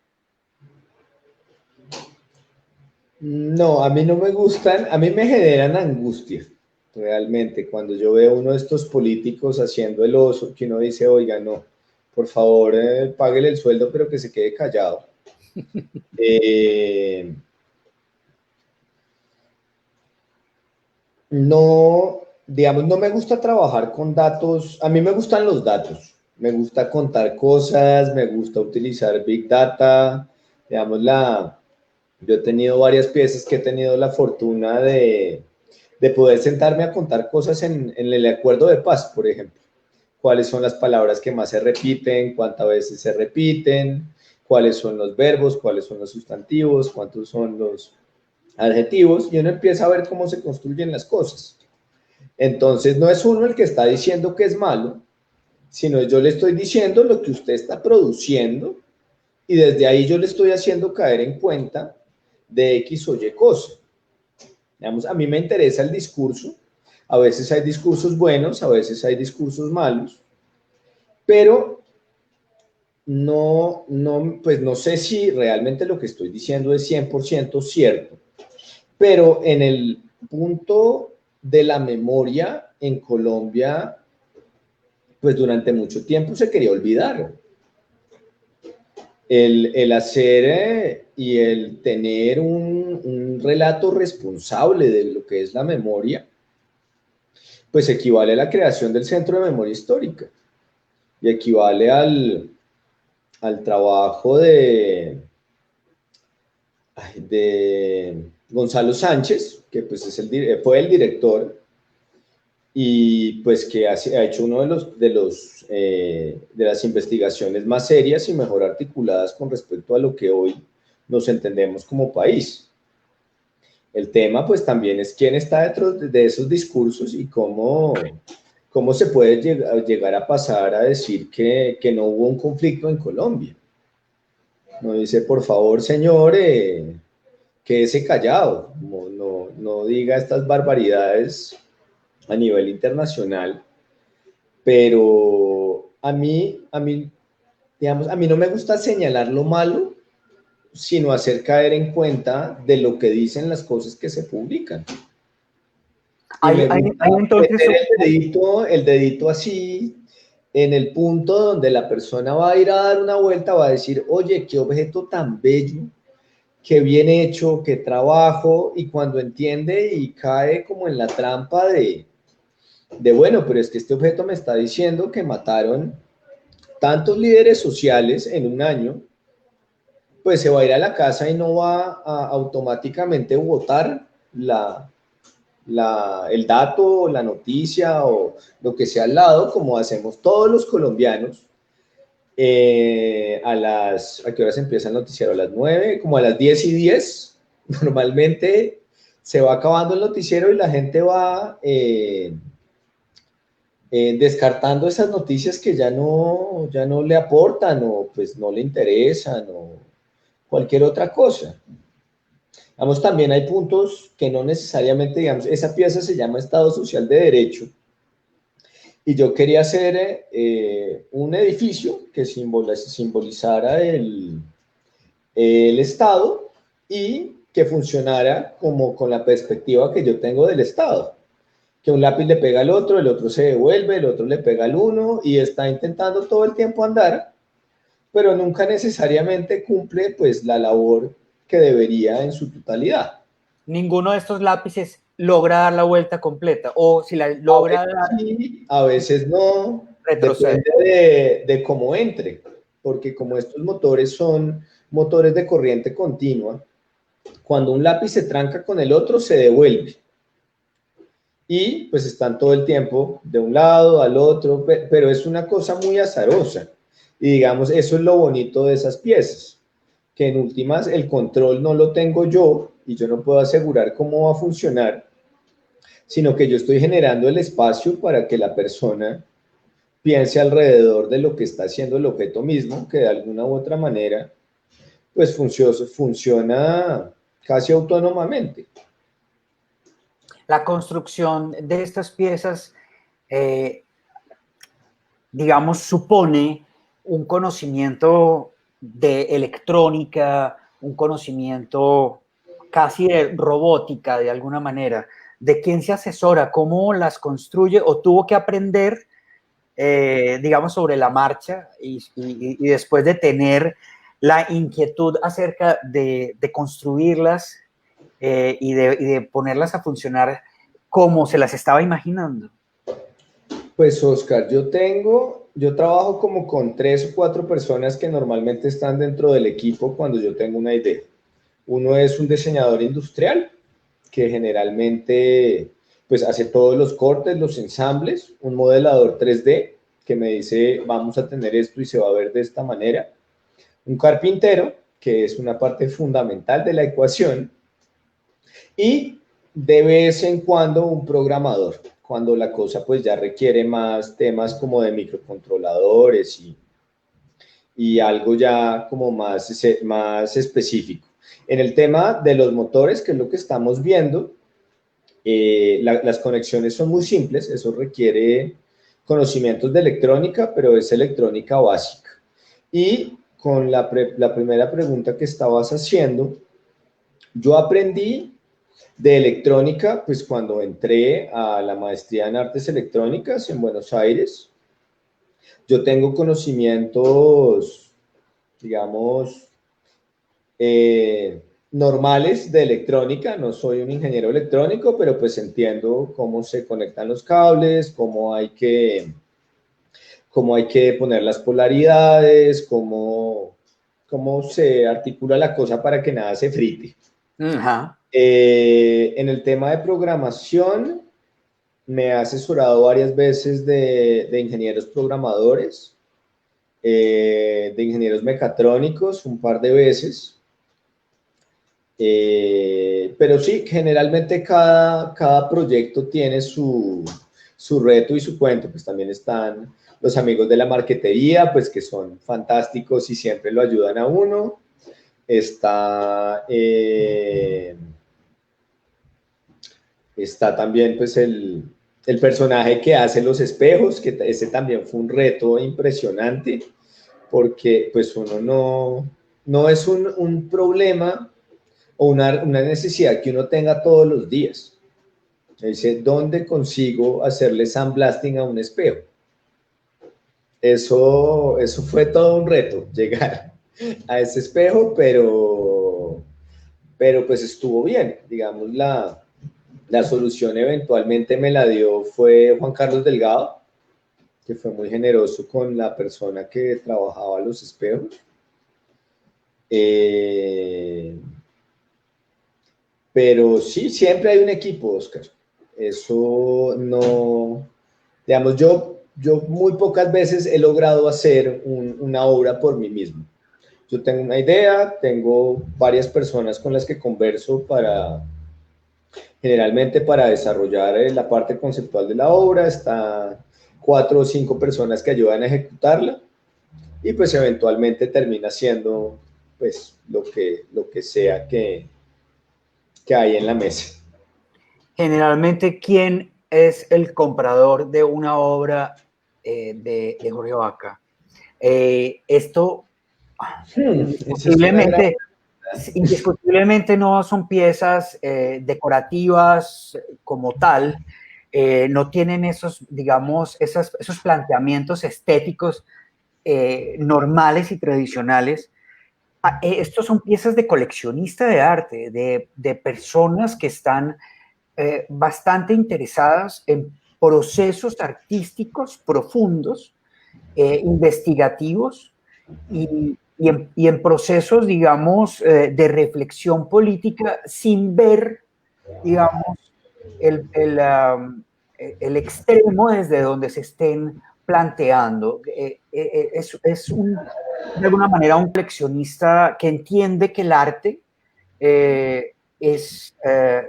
No, a mí no me gustan, a mí me generan angustia, realmente, cuando yo veo uno de estos políticos haciendo el oso, que uno dice, oiga, no, por favor, páguele el sueldo, pero que se quede callado. No, digamos, no me gusta trabajar con datos, a mí me gustan los datos, me gusta contar cosas, me gusta utilizar Big Data, digamos, yo he tenido varias piezas que he tenido la fortuna de poder sentarme a contar cosas en el acuerdo de paz, por ejemplo. Cuáles son las palabras que más se repiten, cuántas veces se repiten, cuáles son los verbos, cuáles son los sustantivos, cuántos son los adjetivos, y uno empieza a ver cómo se construyen las cosas. Entonces, no es uno el que está diciendo que es malo, sino yo le estoy diciendo lo que usted está produciendo, y desde ahí yo le estoy haciendo caer en cuenta de X o Y cosa. Digamos, a mí me interesa el discurso, a veces hay discursos buenos, a veces hay discursos malos, pero pues no sé si realmente lo que estoy diciendo es 100% cierto, pero en el punto de la memoria en Colombia, pues durante mucho tiempo se quería olvidar. El hacer y el tener un relato responsable de lo que es la memoria, pues equivale a la creación del Centro de Memoria Histórica y equivale al trabajo de Gonzalo Sánchez, que pues fue el director y pues que ha hecho uno de las investigaciones más serias y mejor articuladas con respecto a lo que hoy nos entendemos como país. El tema pues también es quién está detrás de esos discursos y cómo se puede llegar a pasar a decir que no hubo un conflicto en Colombia. No dice, por favor, señor, quédese callado, no diga estas barbaridades a nivel internacional, pero a mí, digamos, a mí no me gusta señalar lo malo, sino hacer caer en cuenta de lo que dicen las cosas que se publican. Y entonces meter el dedito así en el punto donde la persona va a ir a dar una vuelta, va a decir, oye, qué objeto tan bello, qué bien hecho, qué trabajo, y cuando entiende y cae como en la trampa de bueno, pero es que este objeto me está diciendo que mataron tantos líderes sociales en un año, pues se va a ir a la casa y no va a automáticamente votar el dato, la noticia o lo que sea al lado, como hacemos todos los colombianos, ¿A qué horas empieza el noticiero? A las 9, como a las 10:10, normalmente se va acabando el noticiero y la gente va descartando esas noticias que ya no le aportan o pues no le interesan o cualquier otra cosa. Vamos, también hay puntos que no necesariamente, digamos, esa pieza se llama Estado Social de Derecho y yo quería hacer un edificio que simbolizara el Estado y que funcionara como con la perspectiva que yo tengo del Estado. Que un lápiz le pega al otro, el otro se devuelve, el otro le pega al uno y está intentando todo el tiempo andar, pero nunca necesariamente cumple pues la labor que debería en su totalidad. Ninguno de estos lápices logra dar la vuelta completa, o si la logra dar, Sí, a veces no, retrocede. depende de cómo entre, porque como estos motores son motores de corriente continua, cuando un lápiz se tranca con el otro se devuelve. Y pues están todo el tiempo de un lado al otro, pero es una cosa muy azarosa. Y digamos, eso es lo bonito de esas piezas, que en últimas el control no lo tengo yo y yo no puedo asegurar cómo va a funcionar, sino que yo estoy generando el espacio para que la persona piense alrededor de lo que está haciendo el objeto mismo, que de alguna u otra manera pues funciona casi autónomamente. La construcción de estas piezas, eh, digamos, supone un conocimiento de electrónica, un conocimiento casi de robótica de alguna manera. ¿De quién se asesora? ¿Cómo las construye? ¿O tuvo que aprender, digamos, sobre la marcha y después de tener la inquietud acerca de construirlas y de ponerlas a funcionar como se las estaba imaginando? Pues Oscar, yo trabajo como con 3 o 4 personas que normalmente están dentro del equipo cuando yo tengo una idea. Uno es un diseñador industrial que generalmente pues hace todos los cortes, los ensambles, un modelador 3D que me dice vamos a tener esto y se va a ver de esta manera. Un carpintero, que es una parte fundamental de la ecuación, y de vez en cuando un programador, cuando la cosa pues ya requiere más temas como de microcontroladores y algo ya como más específico. En el tema de los motores, que es lo que estamos viendo, las conexiones son muy simples, eso requiere conocimientos de electrónica, pero es electrónica básica. Y con la primera pregunta que estabas haciendo, yo aprendí de electrónica, pues cuando entré a la maestría en artes electrónicas en Buenos Aires, yo tengo conocimientos, digamos, normales de electrónica, no soy un ingeniero electrónico, pero pues entiendo cómo se conectan los cables, cómo hay que poner las polaridades, cómo se articula la cosa para que nada se frite. Ajá. En el tema de programación, me he asesorado varias veces de ingenieros programadores, de ingenieros mecatrónicos, un par de veces. Pero sí, generalmente cada proyecto tiene su reto y su cuento. Pues también están los amigos de la marquetería, pues que son fantásticos y siempre lo ayudan a uno. Está también pues el personaje que hace los espejos, que ese también fue un reto impresionante, porque pues uno no es un problema o una necesidad que uno tenga todos los días. Dice, ¿dónde consigo hacerle sandblasting a un espejo? Eso fue todo un reto, llegar a ese espejo, pero pues estuvo bien. Digamos, la solución eventualmente me la dio fue Juan Carlos Delgado, que fue muy generoso con la persona que trabajaba los espejos. Pero sí, siempre hay un equipo, Oscar. Eso no, digamos, yo yo muy pocas veces he logrado hacer una obra por mí mismo. Yo tengo una idea, tengo varias personas con las que converso generalmente para desarrollar la parte conceptual de la obra, está 4 o 5 personas que ayudan a ejecutarla y pues eventualmente termina siendo pues lo que sea que hay en la mesa. Generalmente, ¿quién es el comprador de una obra de Jorge Vaca? Esto indiscutiblemente, indiscutiblemente no son piezas decorativas como tal, no tienen esos, digamos, esos planteamientos estéticos normales y tradicionales. Estos son piezas de coleccionista de arte, de personas que están bastante interesadas en procesos artísticos profundos, investigativos y en procesos, digamos, de reflexión política sin ver, digamos, el extremo desde donde se estén planteando. De alguna manera un coleccionista que entiende que el arte eh, es, eh,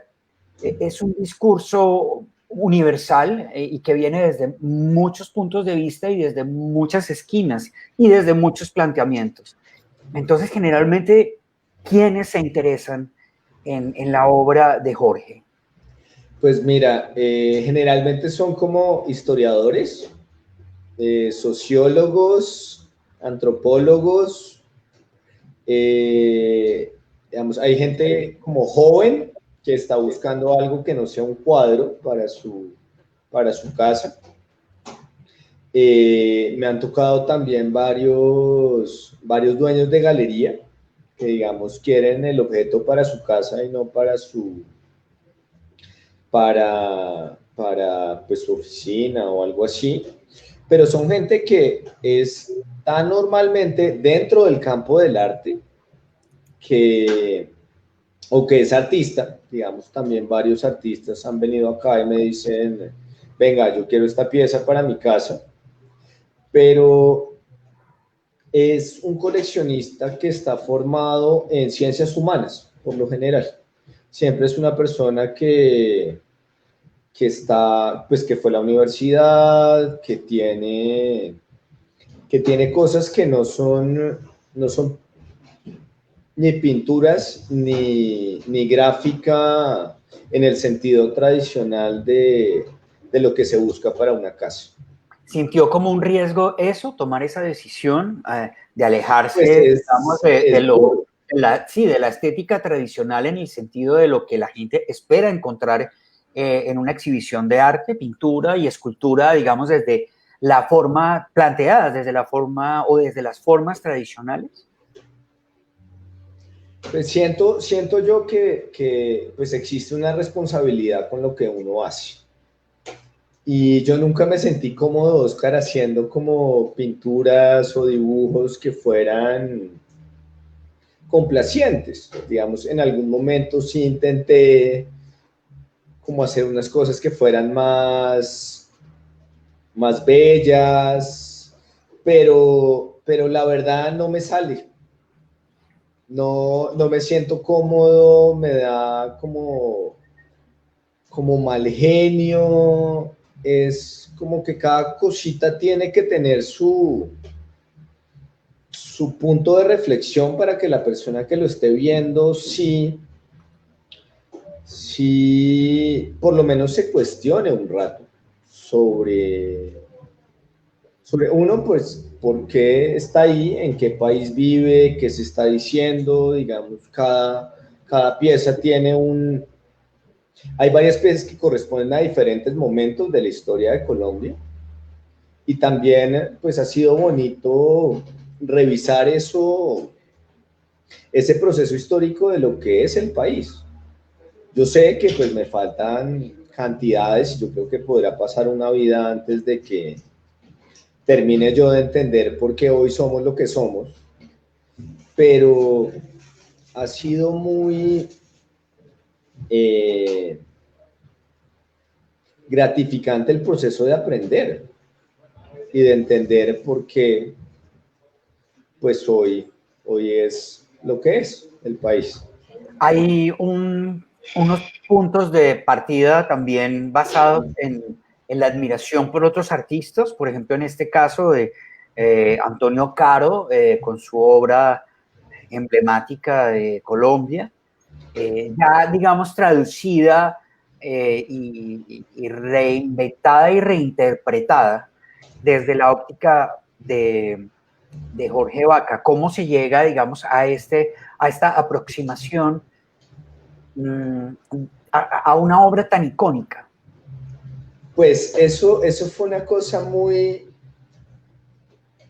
es un discurso universal y que viene desde muchos puntos de vista y desde muchas esquinas y desde muchos planteamientos. Entonces, generalmente, ¿quiénes se interesan en la obra de Jorge? Pues mira, generalmente son como historiadores, sociólogos, antropólogos, digamos, hay gente como joven que está buscando algo que no sea un cuadro para su casa. Me han tocado también varios dueños de galería que, digamos, quieren el objeto para su casa y no para pues, su oficina o algo así. Pero son gente que está normalmente dentro del campo del arte o que es artista. Digamos, también varios artistas han venido acá y me dicen, venga, yo quiero esta pieza para mi casa, pero es un coleccionista que está formado en ciencias humanas, por lo general. Siempre es una persona que está, pues que fue a la universidad, que tiene cosas que no son ni pinturas ni gráfica en el sentido tradicional de lo que se busca para una casa. ¿Sintió como un riesgo eso, tomar esa decisión de alejarse, Pues digamos, de la estética tradicional en el sentido de lo que la gente espera encontrar en una exhibición de arte, pintura y escultura, digamos, desde la forma planteada, desde la forma o desde las formas tradicionales? Pues siento yo que pues existe una responsabilidad con lo que uno hace. Y yo nunca me sentí cómodo, Oscar, haciendo como pinturas o dibujos que fueran complacientes. Digamos, en algún momento sí intenté como hacer unas cosas que fueran más bellas, pero la verdad no me sale. No me siento cómodo, me da como mal genio. Es como que cada cosita tiene que tener su punto de reflexión para que la persona que lo esté viendo sí por lo menos se cuestione un rato sobre uno, pues, por qué está ahí, en qué país vive, qué se está diciendo. Digamos, cada pieza tiene hay varias piezas que corresponden a diferentes momentos de la historia de Colombia, y también pues ha sido bonito revisar ese proceso histórico de lo que es el país. Yo sé que pues me faltan cantidades, yo creo que podrá pasar una vida antes de que termine yo de entender por qué hoy somos lo que somos, pero ha sido muy gratificante el proceso de aprender. y de entender por qué pues hoy es lo que es el país. Hay unos puntos de partida también basados en la admiración por otros artistas, por ejemplo, en este caso de Antonio Caro, con su obra emblemática de Colombia, ya digamos traducida y reinventada y reinterpretada desde la óptica de Jorge Vaca. ¿Cómo se llega, digamos, a esta aproximación a una obra tan icónica? Pues eso fue una cosa muy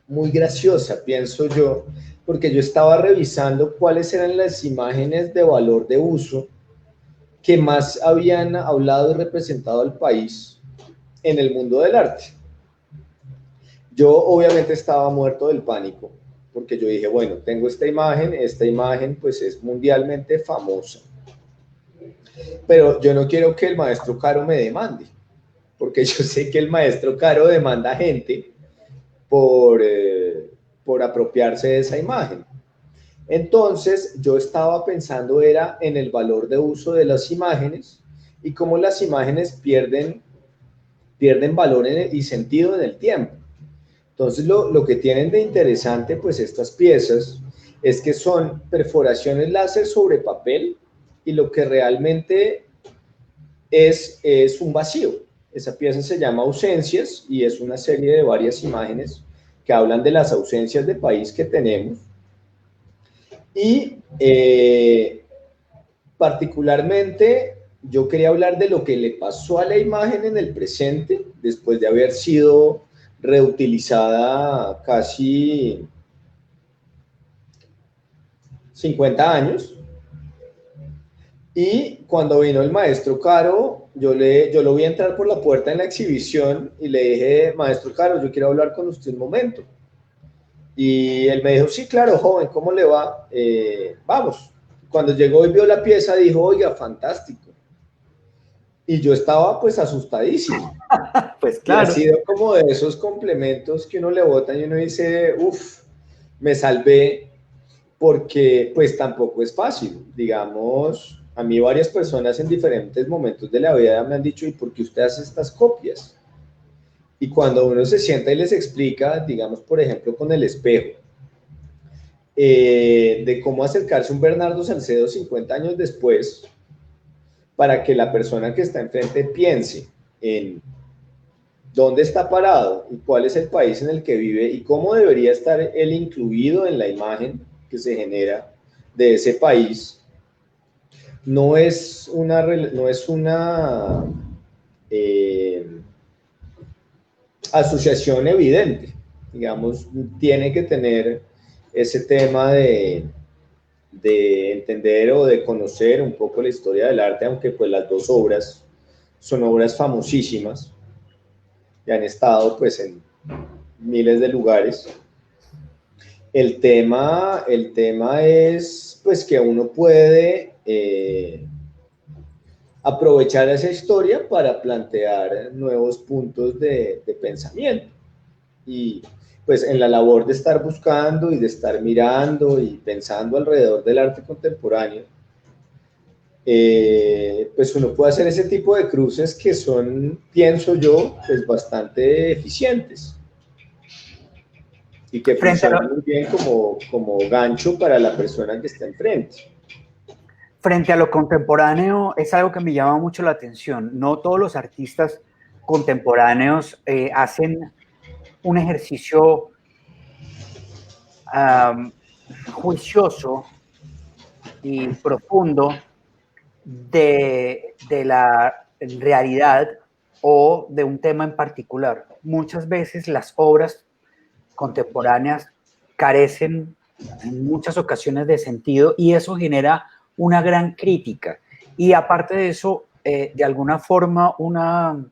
graciosa, pienso yo, porque yo estaba revisando cuáles eran las imágenes de valor de uso que más habían hablado y representado al país en el mundo del arte. Yo obviamente estaba muerto del pánico, porque yo dije, bueno, tengo esta imagen pues es mundialmente famosa, pero yo no quiero que el maestro Caro me demande, porque yo sé que el maestro Caro demanda gente por apropiarse de esa imagen. Entonces, yo estaba pensando era en el valor de uso de las imágenes y cómo las imágenes pierden valor y sentido en el tiempo. Entonces, lo que tienen de interesante, pues estas piezas, es que son perforaciones láser sobre papel y lo que realmente es un vacío. Esa pieza se llama Ausencias y es una serie de varias imágenes que hablan de las ausencias de país que tenemos. Y particularmente yo quería hablar de lo que le pasó a la imagen en el presente, después de haber sido reutilizada casi 50 años. Y cuando vino el maestro Caro, yo lo vi entrar por la puerta en la exhibición y le dije, maestro Caro, yo quiero hablar con usted un momento. Y él me dijo, sí, claro, joven, ¿cómo le va? Vamos. Cuando llegó y vio la pieza, dijo, oiga, fantástico. Y yo estaba pues asustadísimo. Pues claro. Y ha claro. sido como de esos complementos que uno le bota y uno dice, uff, me salvé, porque pues tampoco es fácil. Digamos, a mí varias personas en diferentes momentos de la vida me han dicho, ¿y por qué usted hace estas copias? Y cuando uno se sienta y les explica, digamos, por ejemplo, con el espejo, de cómo acercarse a un Bernardo Salcedo 50 años después, para que la persona que está enfrente piense en dónde está parado y cuál es el país en el que vive y cómo debería estar él incluido en la imagen que se genera de ese país, no es una asociación evidente. Digamos, tiene que tener ese tema de entender o de conocer un poco la historia del arte, aunque pues las dos obras son obras famosísimas y han estado pues en miles de lugares. El tema es pues que uno puede aprovechar esa historia para plantear nuevos puntos de pensamiento. Y pues en la labor de estar buscando y de estar mirando y pensando alrededor del arte contemporáneo, pues uno puede hacer ese tipo de cruces que son, pienso yo, pues bastante eficientes y que funcionan muy bien como gancho para la persona que está enfrente. Frente a lo contemporáneo, es algo que me llama mucho la atención. No todos los artistas contemporáneos hacen un ejercicio juicioso y profundo de la realidad o de un tema en particular. Muchas veces las obras contemporáneas carecen en muchas ocasiones de sentido y eso genera una gran crítica. Y aparte de eso, de alguna forma, un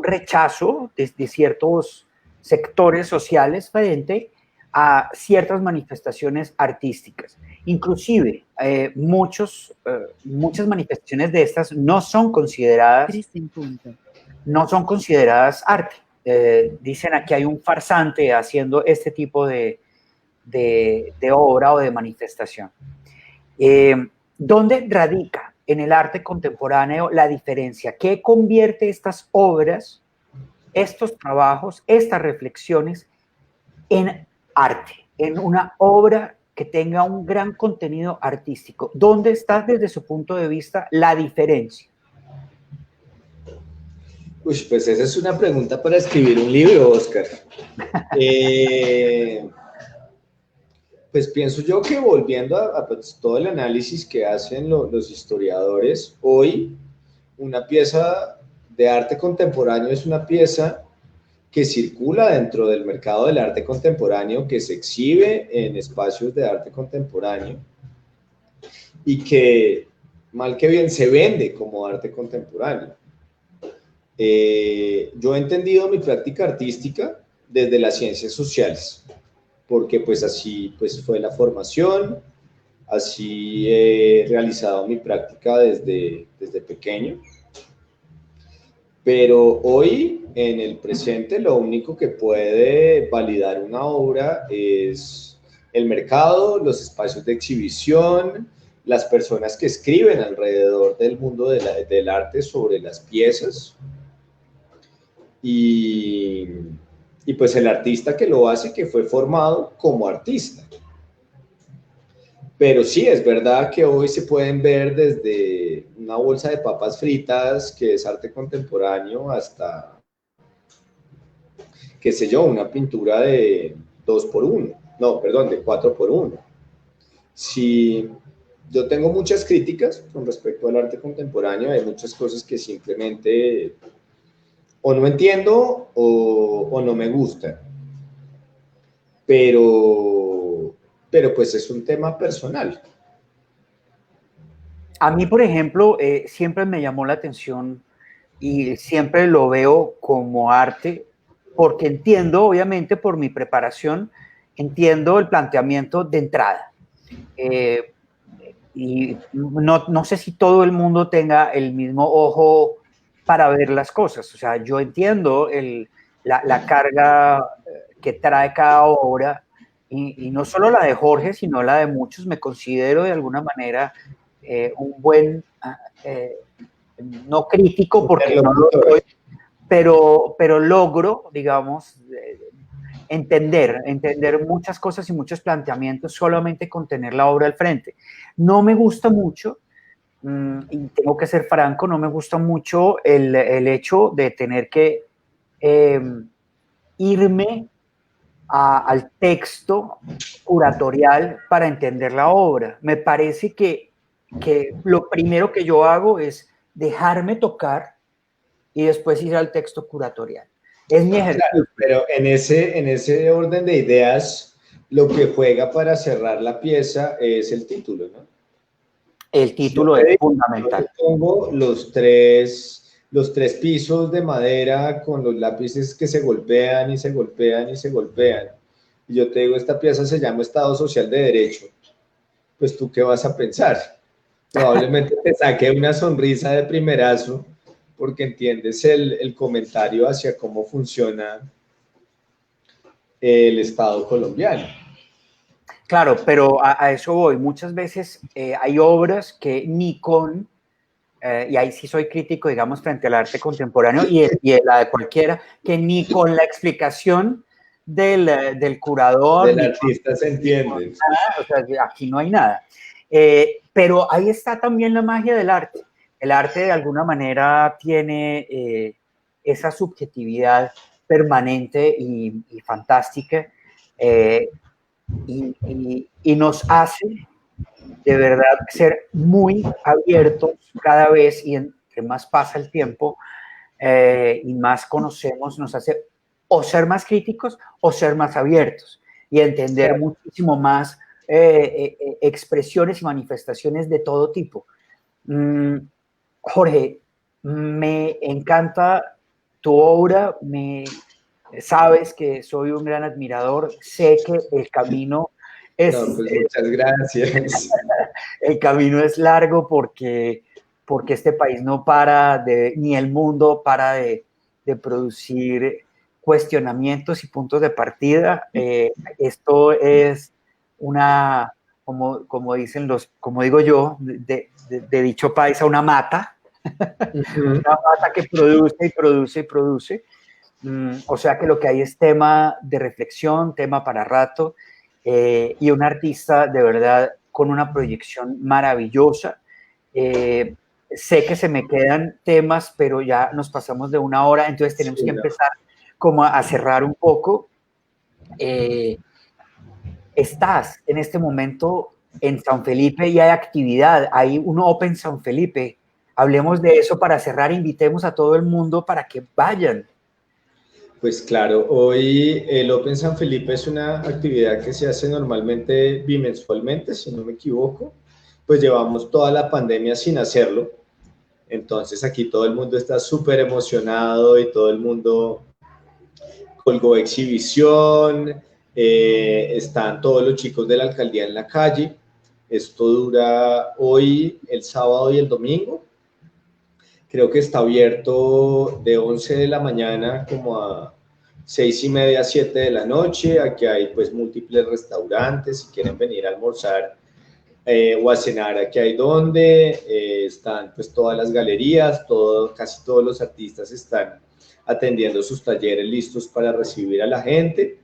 rechazo de ciertos sectores sociales frente a ciertas manifestaciones artísticas. Inclusive, muchas manifestaciones de estas no son consideradas arte. dicen aquí hay un farsante haciendo este tipo de obra o de manifestación. ¿Dónde radica en el arte contemporáneo la diferencia? ¿Qué convierte estas obras, estos trabajos, estas reflexiones en arte, en una obra que tenga un gran contenido artístico? ¿Dónde está desde su punto de vista la diferencia? Uy, pues esa es una pregunta para escribir un libro, Oscar. Pues pienso yo que volviendo a pues, todo el análisis que hacen los historiadores, hoy una pieza de arte contemporáneo es una pieza que circula dentro del mercado del arte contemporáneo, que se exhibe en espacios de arte contemporáneo y que, mal que bien, se vende como arte contemporáneo. Yo he entendido mi práctica artística desde las ciencias sociales, porque pues así pues, fue la formación, así he realizado mi práctica desde pequeño. Pero hoy, en el presente, lo único que puede validar una obra es el mercado, los espacios de exhibición, las personas que escriben alrededor del mundo del arte sobre las piezas y pues el artista que lo hace, que fue formado como artista. Pero sí, es verdad que hoy se pueden ver desde una bolsa de papas fritas, que es arte contemporáneo, hasta, qué sé yo, una pintura de 2x1, no, perdón, de 4x1. Sí, yo tengo muchas críticas con respecto al arte contemporáneo, hay muchas cosas que simplemente o no entiendo o no me gustan, pero pues es un tema personal. A mí, por ejemplo, siempre me llamó la atención y siempre lo veo como arte, porque entiendo, obviamente, por mi preparación, entiendo el planteamiento de entrada. Y no sé si todo el mundo tenga el mismo ojo para ver las cosas. O sea, yo entiendo la carga que trae cada obra, y no solo la de Jorge, sino la de muchos. Me considero de alguna manera un buen, no crítico, porque no lo soy, pero logro, digamos, entender muchas cosas y muchos planteamientos solamente con tener la obra al frente. No me gusta mucho, y tengo que ser franco, no me gusta mucho el hecho de tener que irme al texto curatorial para entender la obra. Me parece que lo primero que yo hago es dejarme tocar y después ir al texto curatorial. Es mi ejercicio. Claro, pero en ese orden de ideas, lo que juega para cerrar la pieza es el título, ¿no? El título es fundamental. Yo pongo los tres pisos de madera con los lápices que se golpean y se golpean y se golpean. Y yo te digo, esta pieza se llama Estado Social de Derecho. Pues tú, ¿qué vas a pensar? Probablemente te saque una sonrisa de primerazo porque entiendes el comentario hacia cómo funciona el Estado colombiano. Claro, pero a eso voy. Muchas veces hay obras que ni con, y ahí sí soy crítico, digamos, frente al arte contemporáneo y la de cualquiera, que ni con la explicación del curador, del artista se entiende. O sea, aquí no hay nada. Pero ahí está también la magia del arte. El arte de alguna manera tiene esa subjetividad permanente y fantástica, y nos hace de verdad ser muy abiertos cada vez, y entre más pasa el tiempo y más conocemos, nos hace o ser más críticos o ser más abiertos y entender muchísimo más expresiones y manifestaciones de todo tipo. Jorge, me encanta tu obra, sabes que soy un gran admirador, sé que el camino es... No, pues muchas gracias. El camino es largo porque este país no para ni el mundo para de producir cuestionamientos y puntos de partida. Esto es una, como dicen como digo yo, de dicho paisa, una mata, una mata que produce y produce y produce. O sea que lo que hay es tema de reflexión, tema para rato, y un artista de verdad con una proyección maravillosa. Sé que se me quedan temas, pero ya nos pasamos de una hora, entonces tenemos que empezar como a cerrar un poco. Estás en este momento en San Felipe y hay actividad, hay un Open San Felipe. Hablemos de eso para cerrar, invitemos a todo el mundo para que vayan. Pues claro, hoy el Open San Felipe es una actividad que se hace normalmente bimensualmente, si no me equivoco. Pues llevamos toda la pandemia sin hacerlo. Entonces aquí todo el mundo está súper emocionado y todo el mundo colgó exhibición, están todos los chicos de la alcaldía en la calle. Esto dura hoy, el sábado y el domingo. Creo que está abierto de 11 de la mañana como a 6:30, 7 de la noche. Aquí hay pues múltiples restaurantes, si quieren venir a almorzar o a cenar, aquí hay donde. Están pues todas las galerías, casi todos los artistas están atendiendo sus talleres listos para recibir a la gente.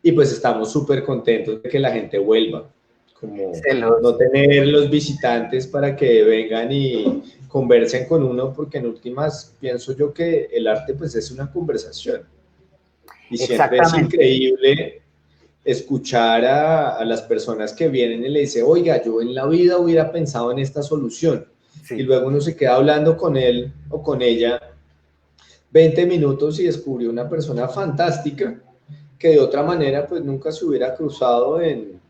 Y pues estamos súper contentos de que la gente vuelva, como no tener los visitantes para que vengan y conversen con uno, porque en últimas pienso yo que el arte pues es una conversación y siempre es increíble escuchar a las personas que vienen y le dicen, oiga, yo en la vida hubiera pensado en esta solución, y luego uno se queda hablando con él o con ella 20 minutos y descubrió una persona fantástica que de otra manera pues nunca se hubiera cruzado en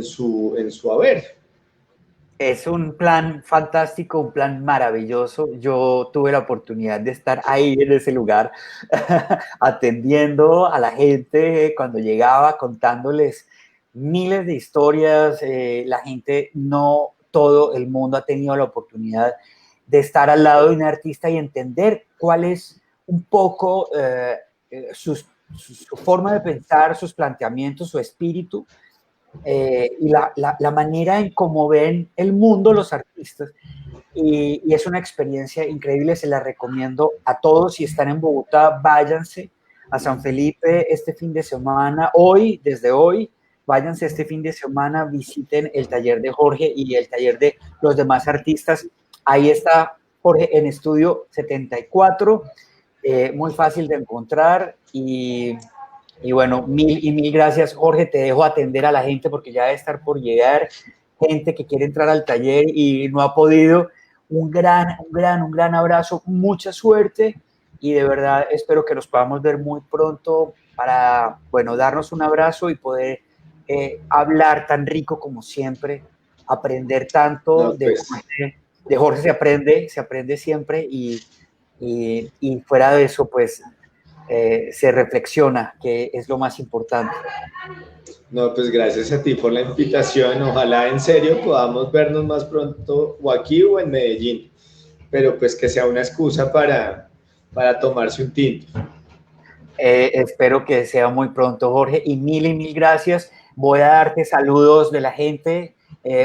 su haber. Es un plan fantástico, un plan maravilloso. Yo tuve la oportunidad de estar ahí en ese lugar atendiendo a la gente cuando llegaba, contándoles miles de historias. La gente, no todo el mundo ha tenido la oportunidad de estar al lado de un artista y entender cuál es un poco su forma de pensar, sus planteamientos, su espíritu. Y la manera en cómo ven el mundo los artistas. Y es una experiencia increíble, se la recomiendo a todos. Si están en Bogotá, váyanse a San Felipe este fin de semana. Desde hoy, váyanse este fin de semana, visiten el taller de Jorge y el taller de los demás artistas. Ahí está Jorge en Estudio 74, muy fácil de encontrar. Y bueno, mil gracias, Jorge. Te dejo atender a la gente porque ya debe estar por llegar gente que quiere entrar al taller y no ha podido. Un gran abrazo, mucha suerte y de verdad espero que nos podamos ver muy pronto para, bueno, darnos un abrazo y poder hablar tan rico como siempre, aprender tanto. No, pues. De Jorge se aprende siempre y fuera de eso, pues se reflexiona, que es lo más importante. No, pues gracias a ti por la invitación. Ojalá en serio podamos vernos más pronto o aquí o en Medellín, pero pues que sea una excusa para tomarse un tinto. Espero que sea muy pronto, Jorge, y mil gracias. Voy a darte saludos de la gente.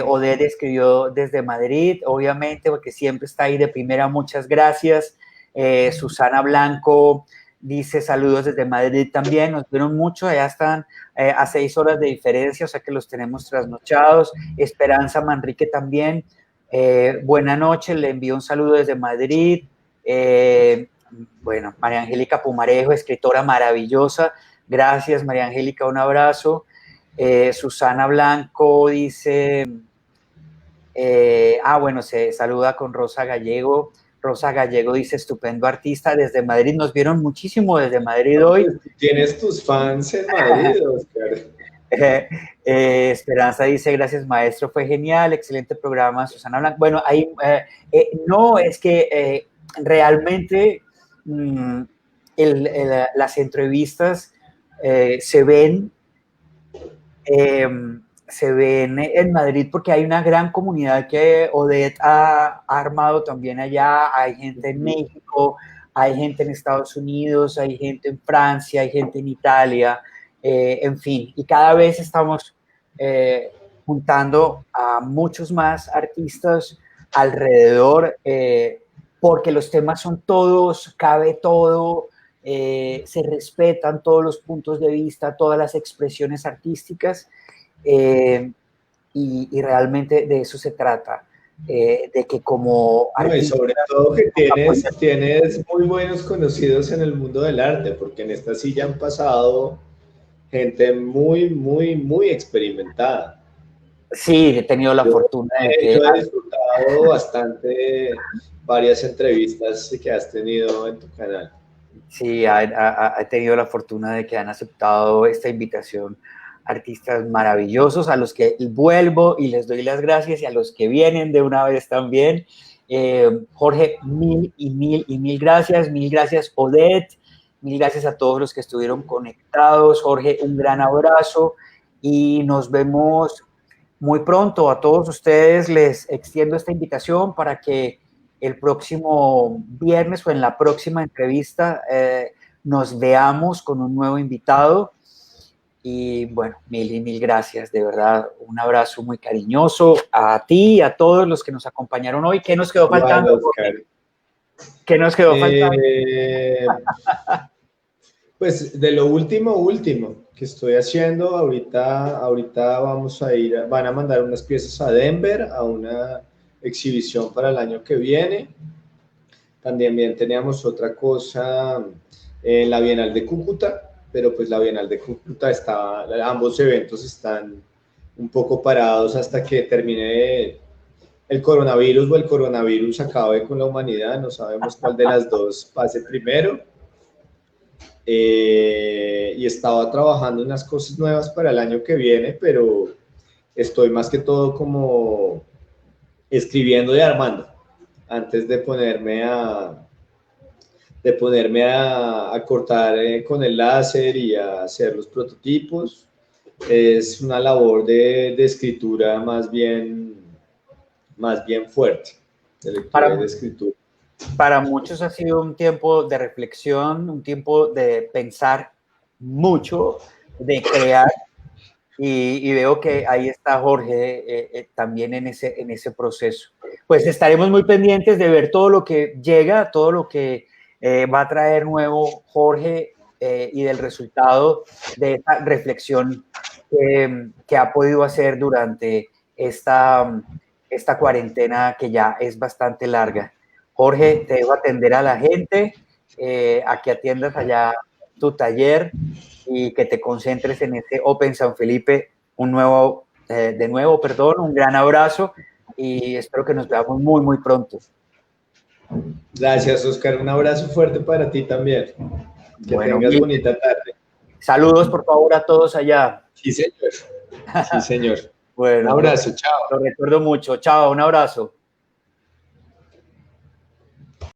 Oded escribió desde Madrid, obviamente, porque siempre está ahí de primera. Muchas gracias. Susana Blanco dice saludos desde Madrid también. Nos vieron mucho, allá están a 6 horas de diferencia, o sea que los tenemos trasnochados. Esperanza Manrique también. Buena noche, le envío un saludo desde Madrid. Bueno, María Angélica Pumarejo, escritora maravillosa. Gracias, María Angélica, un abrazo. Susana Blanco dice, bueno, se saluda con Rosa Gallego. Rosa Gallego dice, estupendo artista desde Madrid. Nos vieron muchísimo desde Madrid hoy. Tienes tus fans en Madrid, Oscar. Esperanza dice, gracias maestro, fue genial, excelente programa, Susana Blanco. Bueno, ahí no, es que realmente las entrevistas se ven en Madrid porque hay una gran comunidad que Oded ha armado también allá, hay gente en México, hay gente en Estados Unidos, hay gente en Francia, hay gente en Italia, en fin, y cada vez estamos juntando a muchos más artistas alrededor, porque los temas son todos, cabe todo, se respetan todos los puntos de vista, todas las expresiones artísticas, y realmente de eso se trata, de que como y sobre todo que tienes muy buenos conocidos en el mundo del arte, porque en esta silla han pasado gente muy experimentada. Sí, he tenido la fortuna de que... Yo he disfrutado bastante varias entrevistas que has tenido en tu canal. Sí, he tenido la fortuna de que han aceptado esta invitación artistas maravillosos a los que vuelvo y les doy las gracias, y a los que vienen de una vez también. Jorge, mil gracias Odette, mil gracias a todos los que estuvieron conectados. Jorge, un gran abrazo y nos vemos muy pronto. A todos ustedes les extiendo esta invitación para que el próximo viernes o en la próxima entrevista nos veamos con un nuevo invitado. Y bueno, mil gracias, de verdad, un abrazo muy cariñoso a ti y a todos los que nos acompañaron hoy. ¿Qué nos quedó faltando? ¿Qué nos quedó faltando? Pues de lo último que estoy haciendo, ahorita van a mandar unas piezas a Denver, a una exhibición para el año que viene. También teníamos otra cosa en la Bienal de Cúcuta, pero pues la Bienal de Cúcuta ambos eventos están un poco parados hasta que termine el coronavirus o el coronavirus acabe con la humanidad. No sabemos cuál de las dos pase primero. Y estaba trabajando en unas cosas nuevas para el año que viene, pero estoy más que todo como escribiendo y armando antes de ponerme a cortar con el láser y a hacer los prototipos. Es una labor de escritura más bien fuerte, de lectura y de escritura. Para muchos ha sido un tiempo de reflexión, un tiempo de pensar mucho, de crear, y veo que ahí está Jorge también en ese proceso. Pues estaremos muy pendientes de ver todo lo que llega, todo lo que va a traer nuevo Jorge, y del resultado de esta reflexión que ha podido hacer durante esta cuarentena, que ya es bastante larga. Jorge, te dejo atender a la gente, a que atiendas allá tu taller y que te concentres en ese Open San Felipe. Un gran abrazo y espero que nos veamos muy pronto. Gracias, Oscar. Un abrazo fuerte para ti también. Que tengas bonita tarde. Saludos, por favor, a todos allá. Sí, señor. Sí, señor. Bueno, un abrazo, chao. Lo recuerdo mucho. Chao, un abrazo.